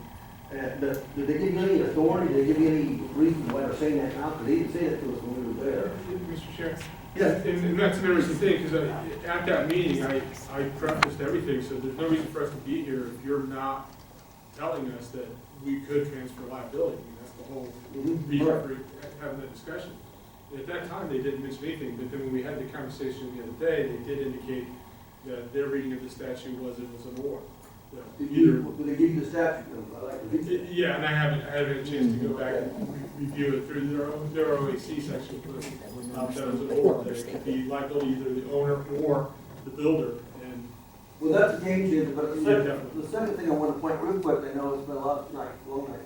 But did they give you any authority? Did they give you any reason why they're saying that now? Because they didn't say that to us when we were there. Mr. Chair? Yes. And that's an interesting thing, because at that meeting, I prefaced everything, so there's no reason for us to be here if you're not telling us that we could transfer liability. I mean, that's the whole reason for having that discussion. And at that time, they didn't mention anything, but then when we had the conversation the other day, they did indicate that their reading of the statute was it was an or. Did they give you the statute? Yeah, and I haven't had a chance to go back and review it through their OAC section, but that was an or, that it could be liability either the owner or the builder. And well, that's a game changer, but yeah, the second thing I want to point real quick, I know it's been a long night,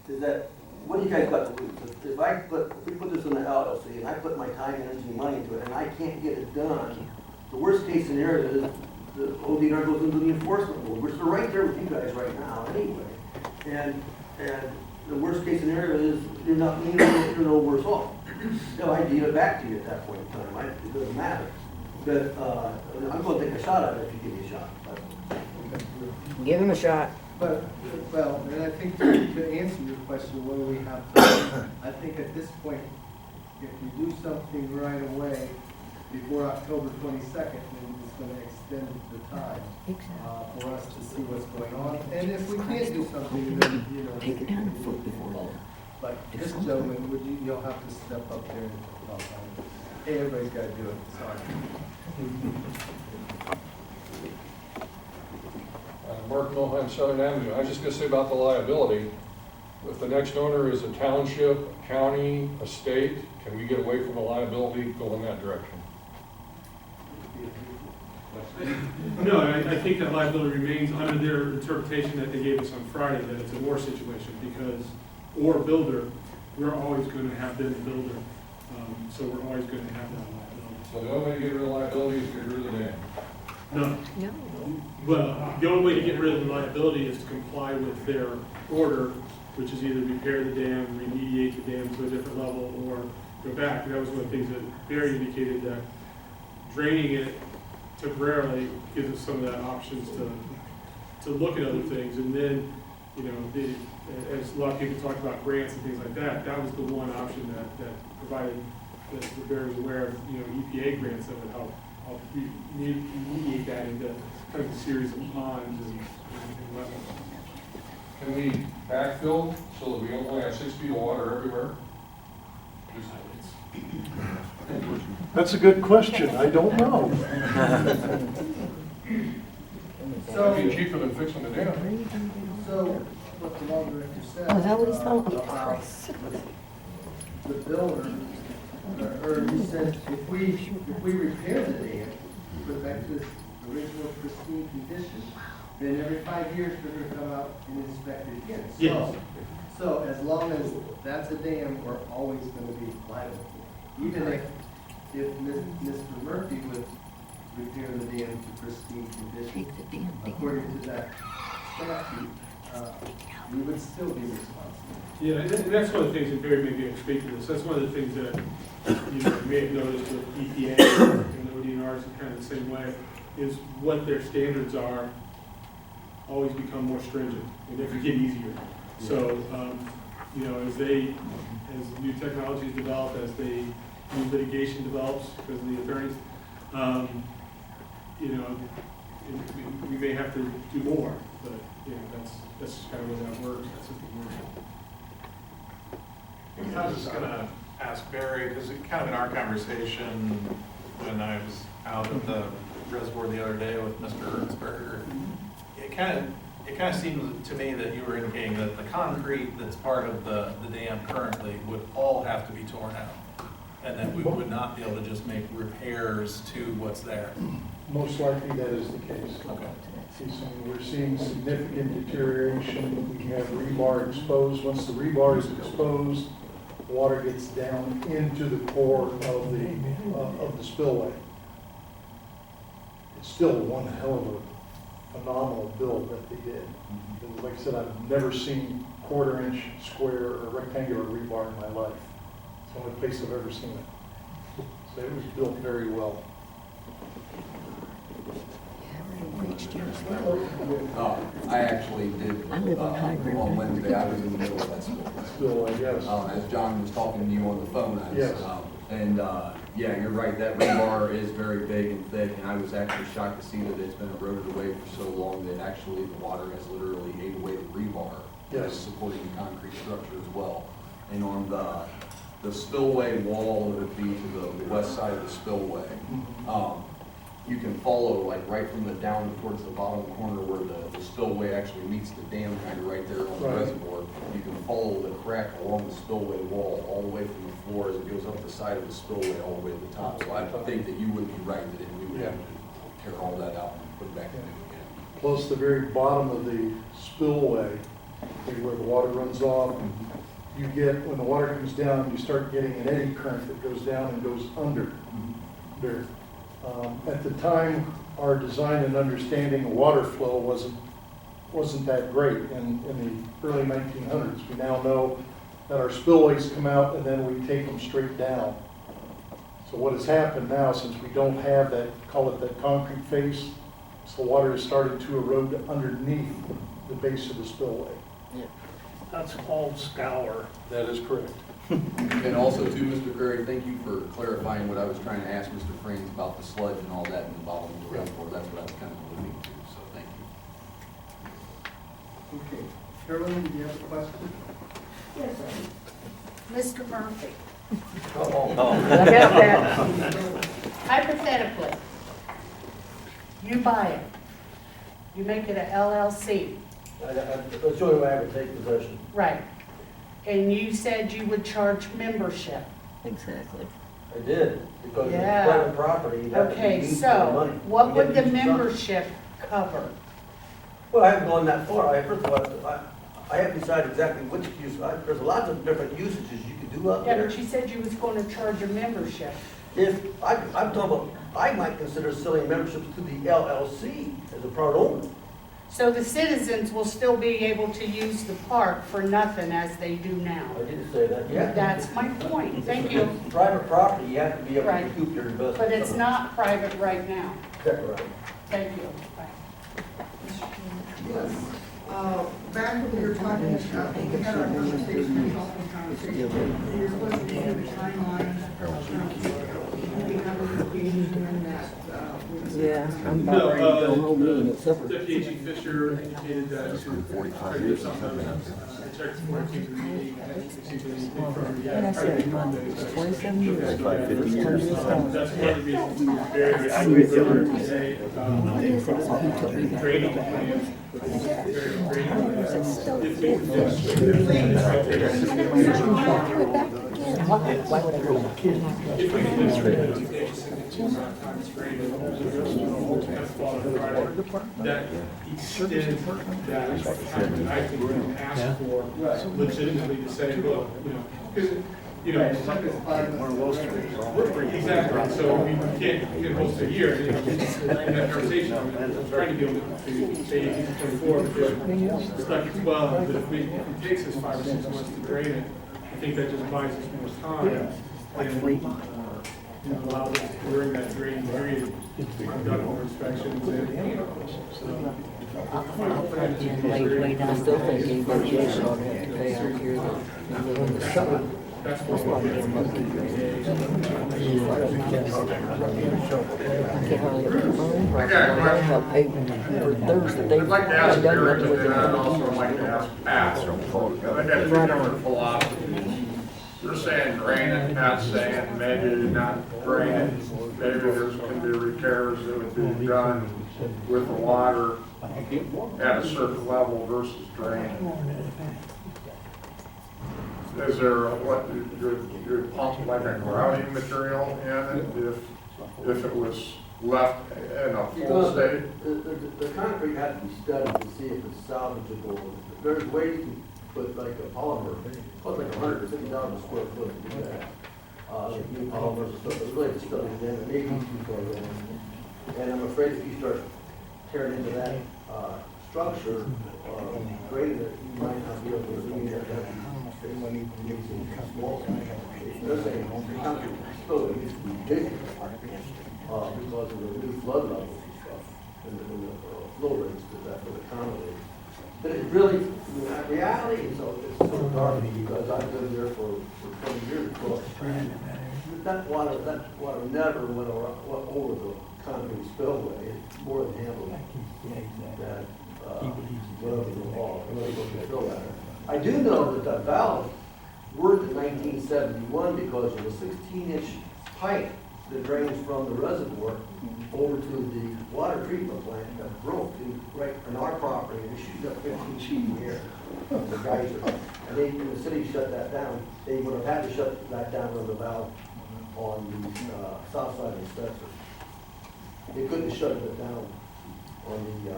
is that what do you guys got to lose? If we put this in the LLC and I put my time, energy, and money into it, and I can't get it done, the worst case scenario is the ODNR goes into the enforcement board, which they're right there with you guys right now anyway. And the worst case scenario is you're no worse off. no, I deed it back to you at that point in time, it doesn't matter. But, I'm gonna take a shot at it if you give me a shot. Give him a shot. But, well, and I think to answer your question, what do we have to, I think at this point, if you do something right away before October 22nd, then it's going to extend the time for us to see what's going on. And if we can't do something, then, you know. Take it down a foot before. But this gentleman, you'll have to step up there and talk about it. Hey, everybody's got to do it, sorry. Mark Milheim, Southern Avenue. I was just going to say about the liability. If the next owner is a township, a county, a state, can we get away from the liability, go in that direction? No, I think that liability remains under their interpretation that they gave us on Friday, that it's a war situation, because, or builder, we're always going to have been a builder. So we're always going to have that liability. So the only way to get rid of liability is to get rid of the dam? No. Well, the only way to get rid of the liability is to comply with their order, which is either repair the dam, remediate the dam to a different level, or go back. And that was one of the things that Barry indicated, that draining it temporarily gives us some of that options to look at other things. And then, you know, as a lot of people talk about grants and things like that, that was the one option that provided, that Barry was aware of, you know, EPA grants that would help remediate that into kind of a series of ponds and wetlands. Can we backfill so that we only have 6 feet of water everywhere? That's a good question. I don't know. So, It'd be cheaper than fixing the dam. So, what the law director said. Oh, is that what he's talking about? About the builder, or he said, if we repair the dam, put it back to its original pristine condition, then every 5 years, they're gonna come out and inspect it again. Yes. So as long as that's a dam, we're always gonna be liable. Even if Mr. Murphy would repair the dam to pristine condition, according to that statute, we would still be responsible. Yeah, and that's one of the things that Barry may be able to speak to this. That's one of the things that, you know, you may have noticed with EPA and ODNRs are kind of the same way, is what their standards are always become more stringent, and they get easier. So, you know, as new technologies develop, as new litigation develops because of the attorneys, you know, we may have to do more, but, you know, that's just kind of the way that works. That's what I was just gonna ask Barry, because kind of in our conversation when I was out at the reservoir the other day with Mr. Ernsberger, it kind of seemed to me that you were indicating that the concrete that's part of the dam currently would all have to be torn out, and that we would not be able to just make repairs to what's there. Most likely that is the case. Okay. We're seeing significant deterioration. We have rebar exposed. Once the rebar is exposed, water gets down into the core of the spillway. It's still one hell of a phenomenal build that they did. And like I said, I've never seen quarter-inch square or rectangular rebar in my life. It's the only place I've ever seen it. So it was built very well. I actually did, on Wednesday, I was in the middle of that spillway. Yes. As John was talking to you on the phone, Yes. Yeah, you're right, that rebar is very big and thick, and I was actually shocked to see that it's been eroded away for so long that actually the water has literally ate away the rebar. Yes. That's supporting the concrete structure as well. And on the spillway wall, it would be to the west side of the spillway. You can follow, like right from the down towards the bottom corner where the spillway actually meets the dam, kind of right there on the reservoir. You can follow the crack along the spillway wall all the way from the floor as it goes up the side of the spillway all the way to the top. So I think that you would be right that we would have to tear all that out and put it back in again. Plus the very bottom of the spillway, where the water runs off, you get, when the water comes down, you start getting an eddy current that goes down and goes under there. At the time, our design and understanding of water flow wasn't that great in the early 1900s. We now know that our spillways come out and then we take them straight down. So what has happened now, since we don't have that, call it that concrete face, so the water is starting to erode underneath the base of the spillway. That's called scour. That is correct. And also too, Mr. Curry, thank you for clarifying what I was trying to ask Mr. Frames about the sludge and all that in the bottom of the reservoir. That's what I was kind of alluding to, so thank you. Okay. Carolyn, do you have a question? Yes, sir. Mr. Murphy, hypothetically, you buy it, you make it a LLC, That's the only way I would take possession. right? And you said you would charge membership. Exactly. I did, because it's Yeah. private property. You'd have to Okay, use the money. so what You would get the to use some. membership cover? Well, I haven't gone that far. First of all, I haven't decided exactly which use. There's lots of different usages you could do up Yeah, there. but you said you was gonna charge a membership. If, I'm talking about, I might consider selling memberships to the LLC as a part owner. So the citizens will still be able to use the park for nothing as they do now. I didn't say that. Yeah. That's my point, thank you. Private property, you have to be able to Right. recoup your investment. But it's not private right now. That's right. Thank you. Yes. Back when we were talking about, we had our conversation, telephone conversation, we were supposed to be in the timeline. We have a location that, Yeah, I'm No, Deputy Chief Fisher indicated that to try to do something. I checked for it, came to the meeting, I didn't receive anything from the. And I said, it's 27 years. That's one of the reasons we were very today. Grading plans. Why would I go back? If we can demonstrate sometimes graded, that extends that, I think we can ask for legitimately to say, look, because, exactly, so we can't host a year, in that conversation, I'm trying to be able to say 24, but we're stuck at 12, but if it takes us 5 or 6 months to grade it, I think that just buys us more time. And allows us to, during that grading period, conduct more inspections and, so. I still think anybody else ought to have to pay out here that live in the shop. That's That's why they're monkey. I can't hardly get the phone. I have paid for Thursday. They've I'd like to ask done Eric, nothing with and I'd it. also like to ask Pat. I got two different philosophies. You're saying drain it, Pat's saying maybe not drain it. Maybe there's going to be repairs that would be done with the water at a certain level versus drain. Is there your pump like a grouting material in it if it was left in a full state? The concrete has to be studied to see if it's salvageable. There's ways to put like a polymer, what's like $150 a square foot to do that. New polymers and stuff, there's really studies in it, maybe too far in. And I'm afraid if you start tearing into that structure, grading it, you might not be able to do that. There's a concrete spill that used to be big because of the new flood levels and stuff, and the flow rates that would accommodate. But it really, in reality, it's so dark because I've been there for 20 years. That water never went over the concrete spillway. It's more than handled that went over the wall, went over the fill ladder. I do know that that valve worked in 1971 because of a 16-inch pipe that drains from the reservoir over to the water treatment plant that broke right on our property and it shoots up 15 feet in the air. The geyser. And when the city shut that down, they would have had to shut that down with the valve on the south side of the Spencer. They couldn't shut it down on the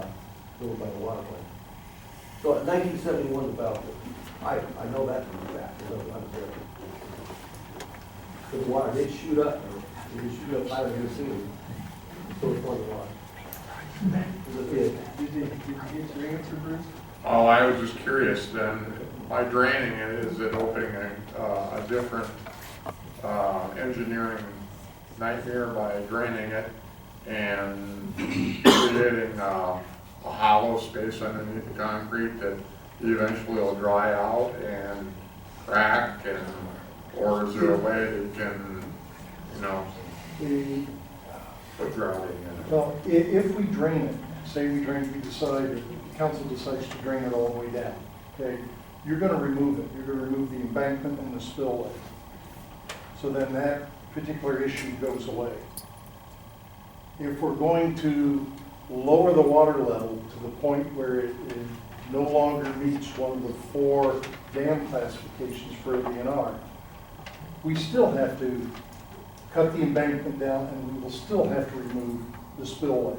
over by the water plant. So in 1971, the valve, I know that for a fact, because I was there. The water did shoot up, it did shoot up out of your ceiling. So it's on the water. Did you get your answer, Bruce? Oh, I was just curious then, by draining it, is it opening a a different engineering nightmare by draining it and creating a hollow space underneath the concrete that eventually will dry out and crack, and or is there a way that you can, you know, put grouting in it? Well, if we drain it, say we decide, the council decides to drain it all the way down, okay, you're gonna remove it. You're gonna remove the embankment and the spillway. So then that particular issue goes away. If we're going to lower the water level to the point where it no longer meets one of the 4 dam classifications for a DNR, we still have to cut the embankment down, and we will still have to remove the spillway.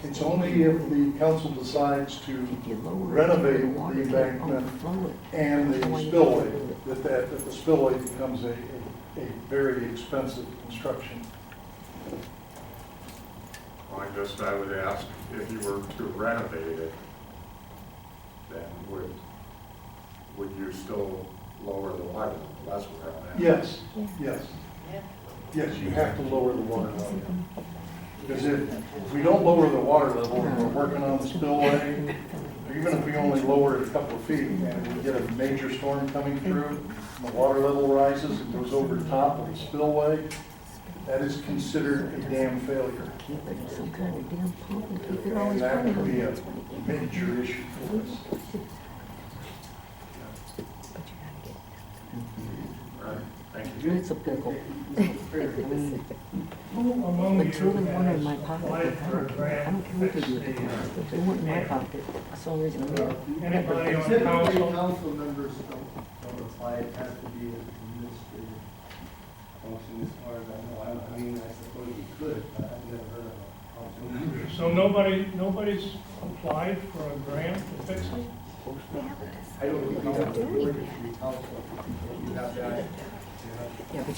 It's only if the council decides to renovate the embankment and the spillway that the spillway becomes a very expensive construction. Well, I would ask, if you were to renovate it, then would you still lower the water level? That's what I'm asking. Yes, yes. Yes, you have to lower the water level. Because if we don't lower the water level and we're working on the spillway, or even if we only lower it a couple of feet and we get a major storm coming through, and the water level rises and goes over the top of the spillway, that is considered a dam failure. And that would be a major issue for us. Right, thank you. It's a pickle. Who among you Until the one in my has pocket, applied for a I grant don't care what they do with the fixed cost. If they want in my pocket, that's the only reason I'm here. Anybody on Typically, council? council members don't apply, it has to be an administrative function as far as I know. I mean, I suppose you could, but I've never heard of a council member. So nobody's applied for a grant to fix it? I don't think you have to work it through council. You have to, Yeah, but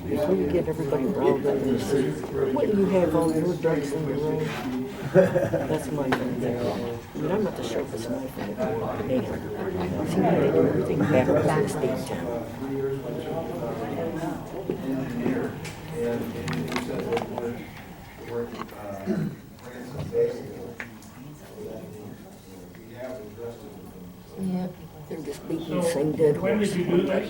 before you get everybody riled up and see, what do you have all your ducks in a row? That's my thing. I mean, I'm not the sharpest knife in the world. Damn. See, they do everything backstage. Engineer, and you said that we're grants and savings. We have addressed it. Yeah, they're just beating the same dead horse. When did you do this?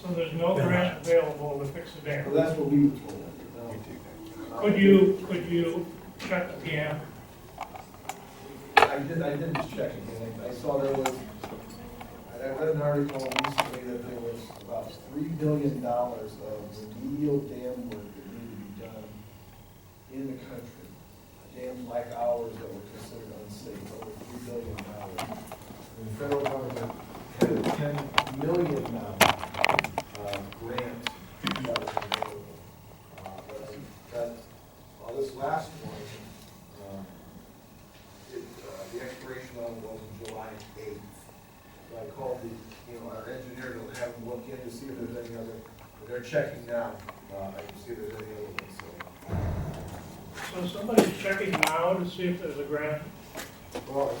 So there's no grant available to fix the dam? Well, that's what we were told. Could you check again? I did just check again. I saw there was, I read an article recently that there was about $3 billion of remedial dam work that needed to be done in the country. Dams like ours that were considered unsafe, over $3 billion. And the federal government had a $10 million grant that was available. This last one, the expiration on it was July 8th. So I called our engineer to have them look in to see if there's any other, they're checking now. I can see if there's any other ones, So somebody's checking now to see if there's a grant? Well,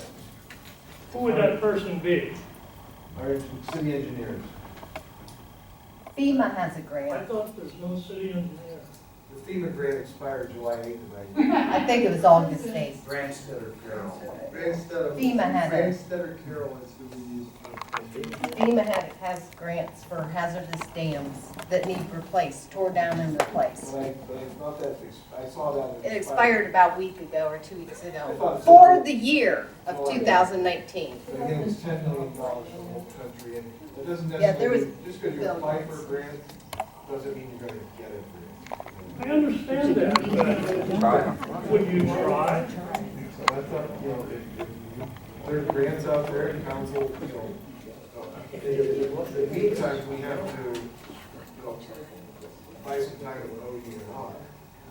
Who would that person be? our city engineers. FEMA has a I grant. thought there's no city engineer. The FEMA grant expired July 8th, and I think it was August 8th. Branstetter Carroll. FEMA has it. Branstetter Carroll is who we use for. FEMA has grants for hazardous dams that need replaced, tore down and replaced. But I thought that, I saw that. It expired about a week ago or 2 weeks I ago, thought it for said- the year of 2019. But again, it's $10 million for the whole country, and it doesn't Yeah, there was necessarily, just because you apply for a grant, doesn't mean you're gonna get it. I understand that, but would you try? So I thought, if there's grants out there, and council, in the meantime, we have to, buy some time with ODNR.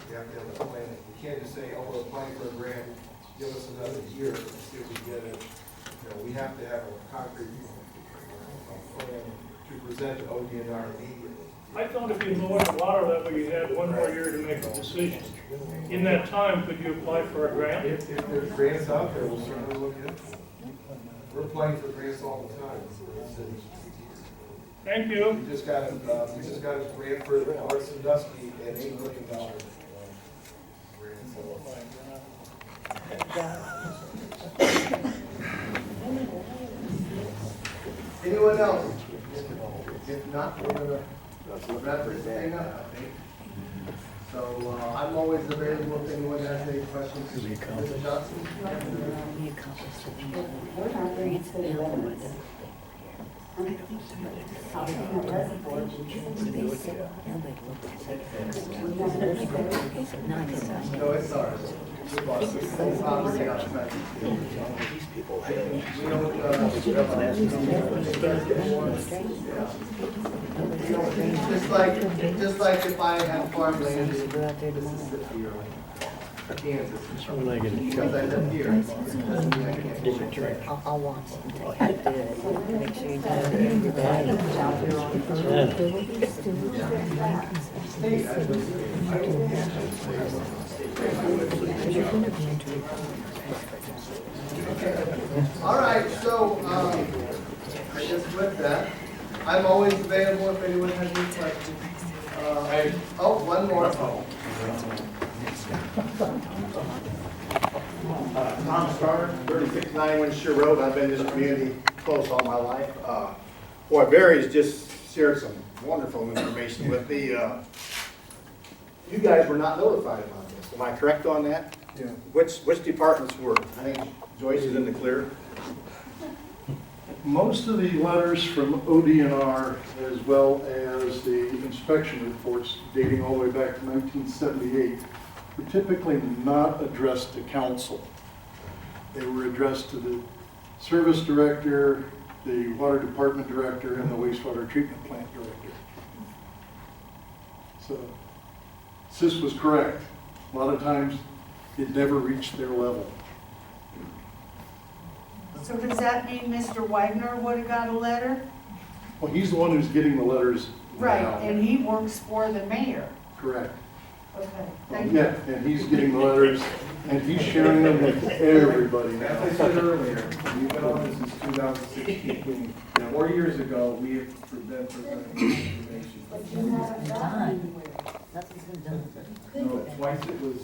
We have to have a plan. We can't just say, oh, we're applying for a grant, give us another year, let's see if we get it. We have to have a concrete plan to present to ODNR immediately. I thought if you lowered the water level, you had one more year to make a decision. In that time, could you apply for a grant? If there's grants out there, we'll certainly look into it. applying for grants all the time. Thank you. We just got a grant for North Sandusky at $8 million. Anyone else? If not, we're gonna wrap this thing up, I think. So, I'm always available if anyone has any questions. Mr. Johnson? We're not bringing to the limits. No, it's ours. We bought it. It's property outside. We don't, just like if I had farmland in Mississippi or Kansas, because I live here. Doesn't mean I can't do it. I'll watch something. I did. Make sure you got everybody. All right, so, I guess with that, I'm always available if anyone has any questions. One more. Tom Starr, 3691 Shear Road. I've been in this community close all my life. Boy, Barry's just shared some wonderful information with me. You guys were not notified about this. Am I correct on that? Yeah. Which departments were? I think Joyce is in the clear. Most of the letters from ODNR, as well as the inspection reports dating all the way back to 1978, were typically not addressed to council. They were addressed to the service director, the water department director, and the wastewater treatment plant director. So, Sis was correct. A lot of times, it never reached their level. So does that mean Mr. Wagner would have got a letter? Well, he's the one who's getting the letters Right, now. and he works for the mayor. Correct. Okay, thank you. Yeah, and he's getting the letters, and he's sharing them with everybody now. As I said earlier, we've been on this since 2016. 4 years ago, we have been presenting information. But you haven't done anywhere. Nothing's been done. No, twice it was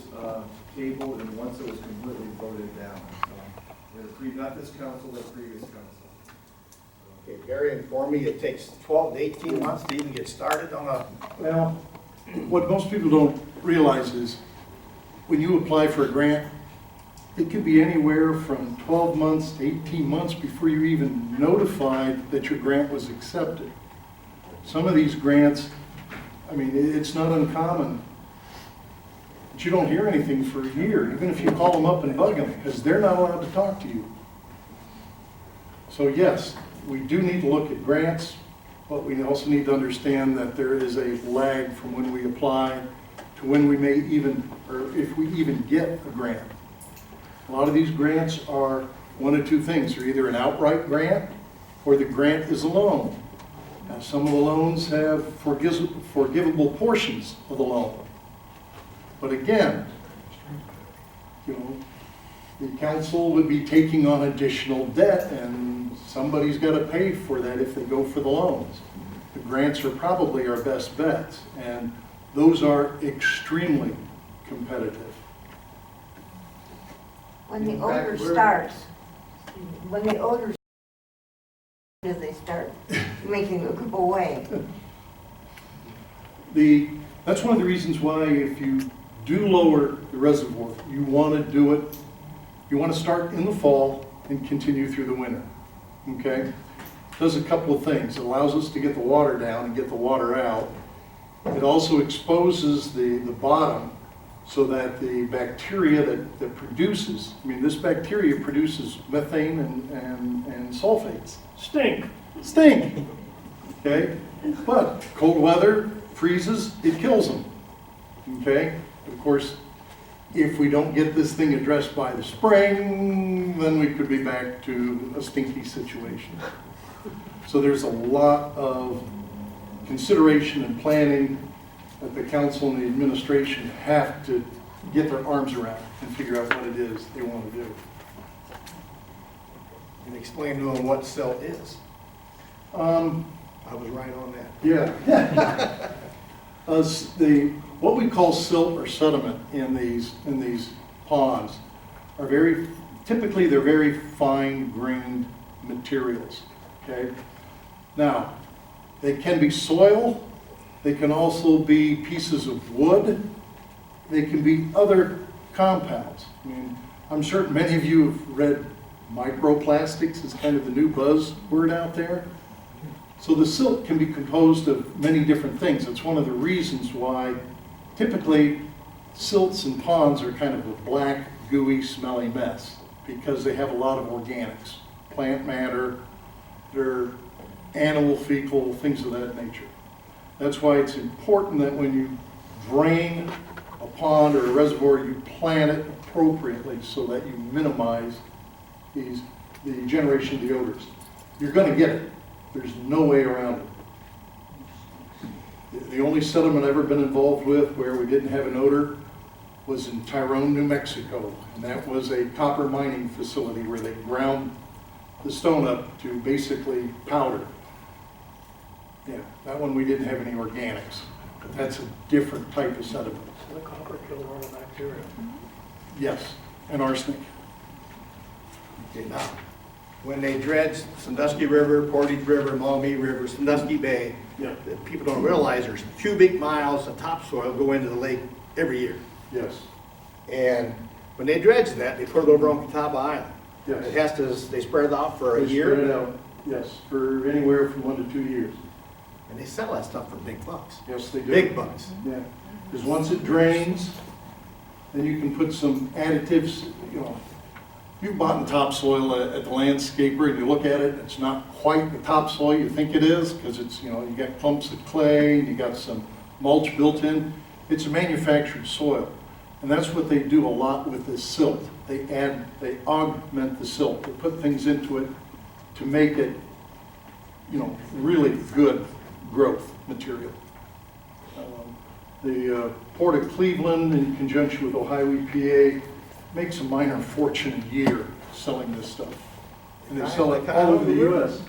tabled and once it was completely voted down. Not this council, the previous council. Okay, Barry informed me it takes 12 to 18 months to even get started on a... Well, what most people don't realize is when you apply for a grant, it could be anywhere from 12 months to 18 months before you're even notified that your grant was accepted. Some of these grants, I mean, it's not uncommon, but you don't hear anything for a year, even if you call them up and bug them, because they're not allowed to talk to you. So yes, we do need to look at grants, but we also need to understand that there is a lag from when we apply to when we may even, or if we even get a grant. A lot of these grants are one of two things. They're either an outright grant or the grant is a loan. Now, some of the loans have forgivable portions of the loan. But again, you know, the council would be taking on additional debt and somebody's got to pay for that if they go for the loans. The grants are probably our best bets, and those are extremely competitive. When the odor starts, do they start making it go away? That's one of the reasons why if you do lower the reservoir, you want to do it, you want to start in the fall and continue through the winter, okay? Does a couple of things. It allows us to get the water down and get the water out. It also exposes the bottom so that the bacteria that produces, I mean, this bacteria produces methane and sulfates. Stink, okay? But cold weather, freezes, it kills them, okay? Of course, if we don't get this thing addressed by the spring, then we could be back to a stinky situation. So there's a lot of consideration and planning that the council and the administration have to get their arms around and figure out what it is they want to do. and explain to them what silt is. I was right on that. Yeah. What we call silt or sediment in these ponds are typically they're very fine-grained materials, okay? Now, they can be soil, they can also be pieces of wood, they can be other compounds. I mean, I'm certain many of you have read microplastics is kind of the new buzzword out there. So the silt can be composed of many different things. It's one of the reasons why typically silts and ponds are kind of a black, gooey, smelly mess, because they have a lot of organics, plant matter, they're animal fecal, things of that nature. That's why it's important that when you drain a pond or a reservoir, you plan it appropriately so that you minimize the generation of the odors. You're going to get it. There's no way around it. The only settlement I've ever been involved with where we didn't have an odor was in Tyrone, New Mexico. And that was a copper mining facility where they ground the stone up to basically powder. Yeah, that one we didn't have any organics. But that's a different type of sediment. The copper killed all the bacteria. Yes, and arsenic. Okay, now, when they dredge Sandusky River, Portage River, Maumee River, Sandusky Bay, Yeah. that people don't realize there's cubic miles of topsoil go into the lake every year. Yes. And when they dredge that, they put it over on Catawba Island. Yes. It has to, they spread it out for a They year. spread it out, yes, for anywhere from 1 to 2 years. And they sell that stuff for big bucks. Yes, they do. Big bucks. Yeah, because once it drains, then you can put some additives, you know. You've bought topsoil at the landscaper and you look at it, it's not quite the topsoil you think it is, because it's, you know, you got clumps of clay, and you got some mulch built in. It's a manufactured soil. And that's what they do a lot with this silt. They augment the silt. They put things into it to make it, you know, really good growth material. The Port of Cleveland, in conjunction with Ohio EPA, makes a minor fortune a year selling this stuff. And they sell it all over the U.S.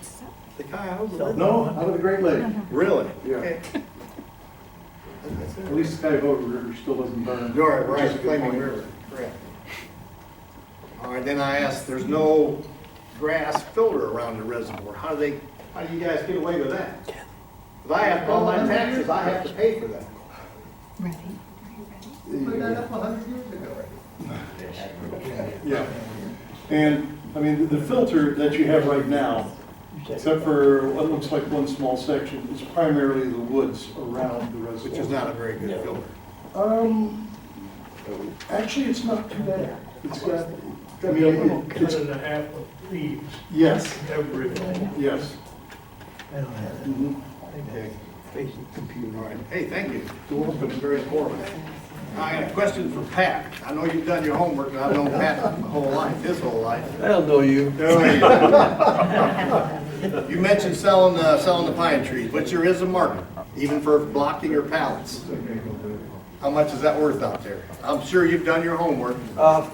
The Cuyahoga River? No, out of the Great Lake. Really? Yeah. Okay. At least the Cuyahoga River still doesn't burn. You're which right, is a good Flaming point. River, correct. All right, then I asked, there's no grass filter around the reservoir. How do you guys get away with that? Because I have, all my taxes, I have to pay for that. Put that up 100 years ago. Yeah, and, I mean, the filter that you have right now, except for what looks like one small section, is primarily the woods around the reservoir. Which is not a very good filter. Actually, it's not too bad. It's got, I Cut mean, and a half of leaves. yes, Everything. yes. Mhm. Okay. All right, hey, thank you. It's been very informative. I got a question for Pat. I know you've done your homework, and I've known Pat my whole life, his whole life. I don't know you. You mentioned selling the pine trees, which there is a market, even for blocking or pallets. How much is that worth out there? I'm sure you've done your homework.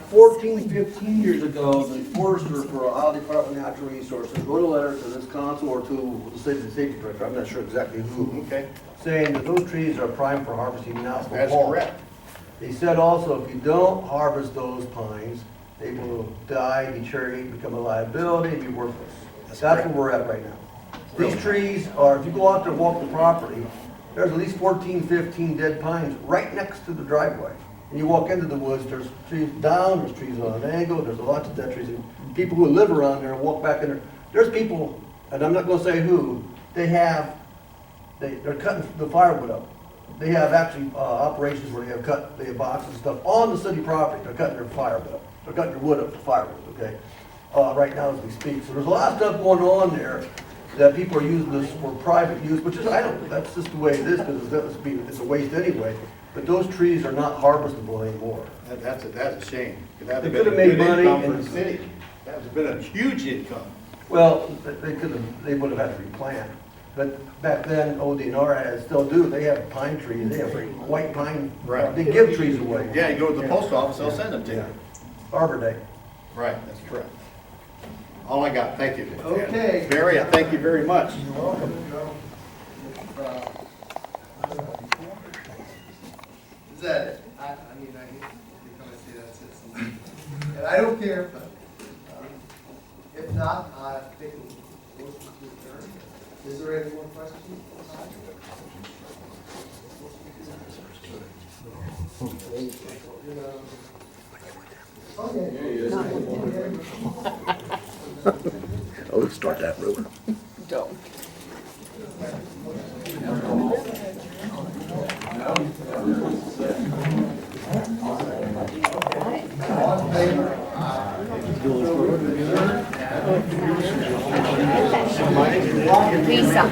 14, 15 years ago, the forester for Ohio Department of Natural Resources wrote a letter to this council or to the safety director, I'm not sure exactly who, Okay, saying that those trees are prime for harvesting now for that's fall. correct. He said also, if you don't harvest those pines, they will die, deteriorate, become a liability, be worthless. That's where we're at right now. These trees are, if you go out there and walk the property, there's at least 14, 15 dead pines right next to the driveway. And you walk into the woods, there's trees down, there's trees on an angle, there's lots of dead trees. And people who live around there walk back in there. There's people, and I'm not gonna say who, they're cutting the firewood up. They have actually operations where they have boxes and stuff on the city property. They're cutting their firewood up. They're cutting their wood up to firewood, okay? Right now as we speak. So there's a lot of stuff going on there that people are using this for private use, which is, that's just the way it is, because it's a waste anyway. But those trees are not harvestable anymore. That's a shame. They could have made money for and- the city. That would have been a huge income. Well, they would have had to replant. But back then, ODNR still do, they have pine trees, they have white pine, Right. they give trees away. Yeah, you go to the post office, they'll send them to you. Arbor Day. Right, that's correct. All I got, thank you. Okay. Barry, I thank you very much. You're welcome. Is that it? I mean, I hate to come and say that's it sometimes. And I don't care, but if not, I think we'll motion to adjourn. Is there any more questions? Oh, let's start that road. Don't. All in favor? Lisa.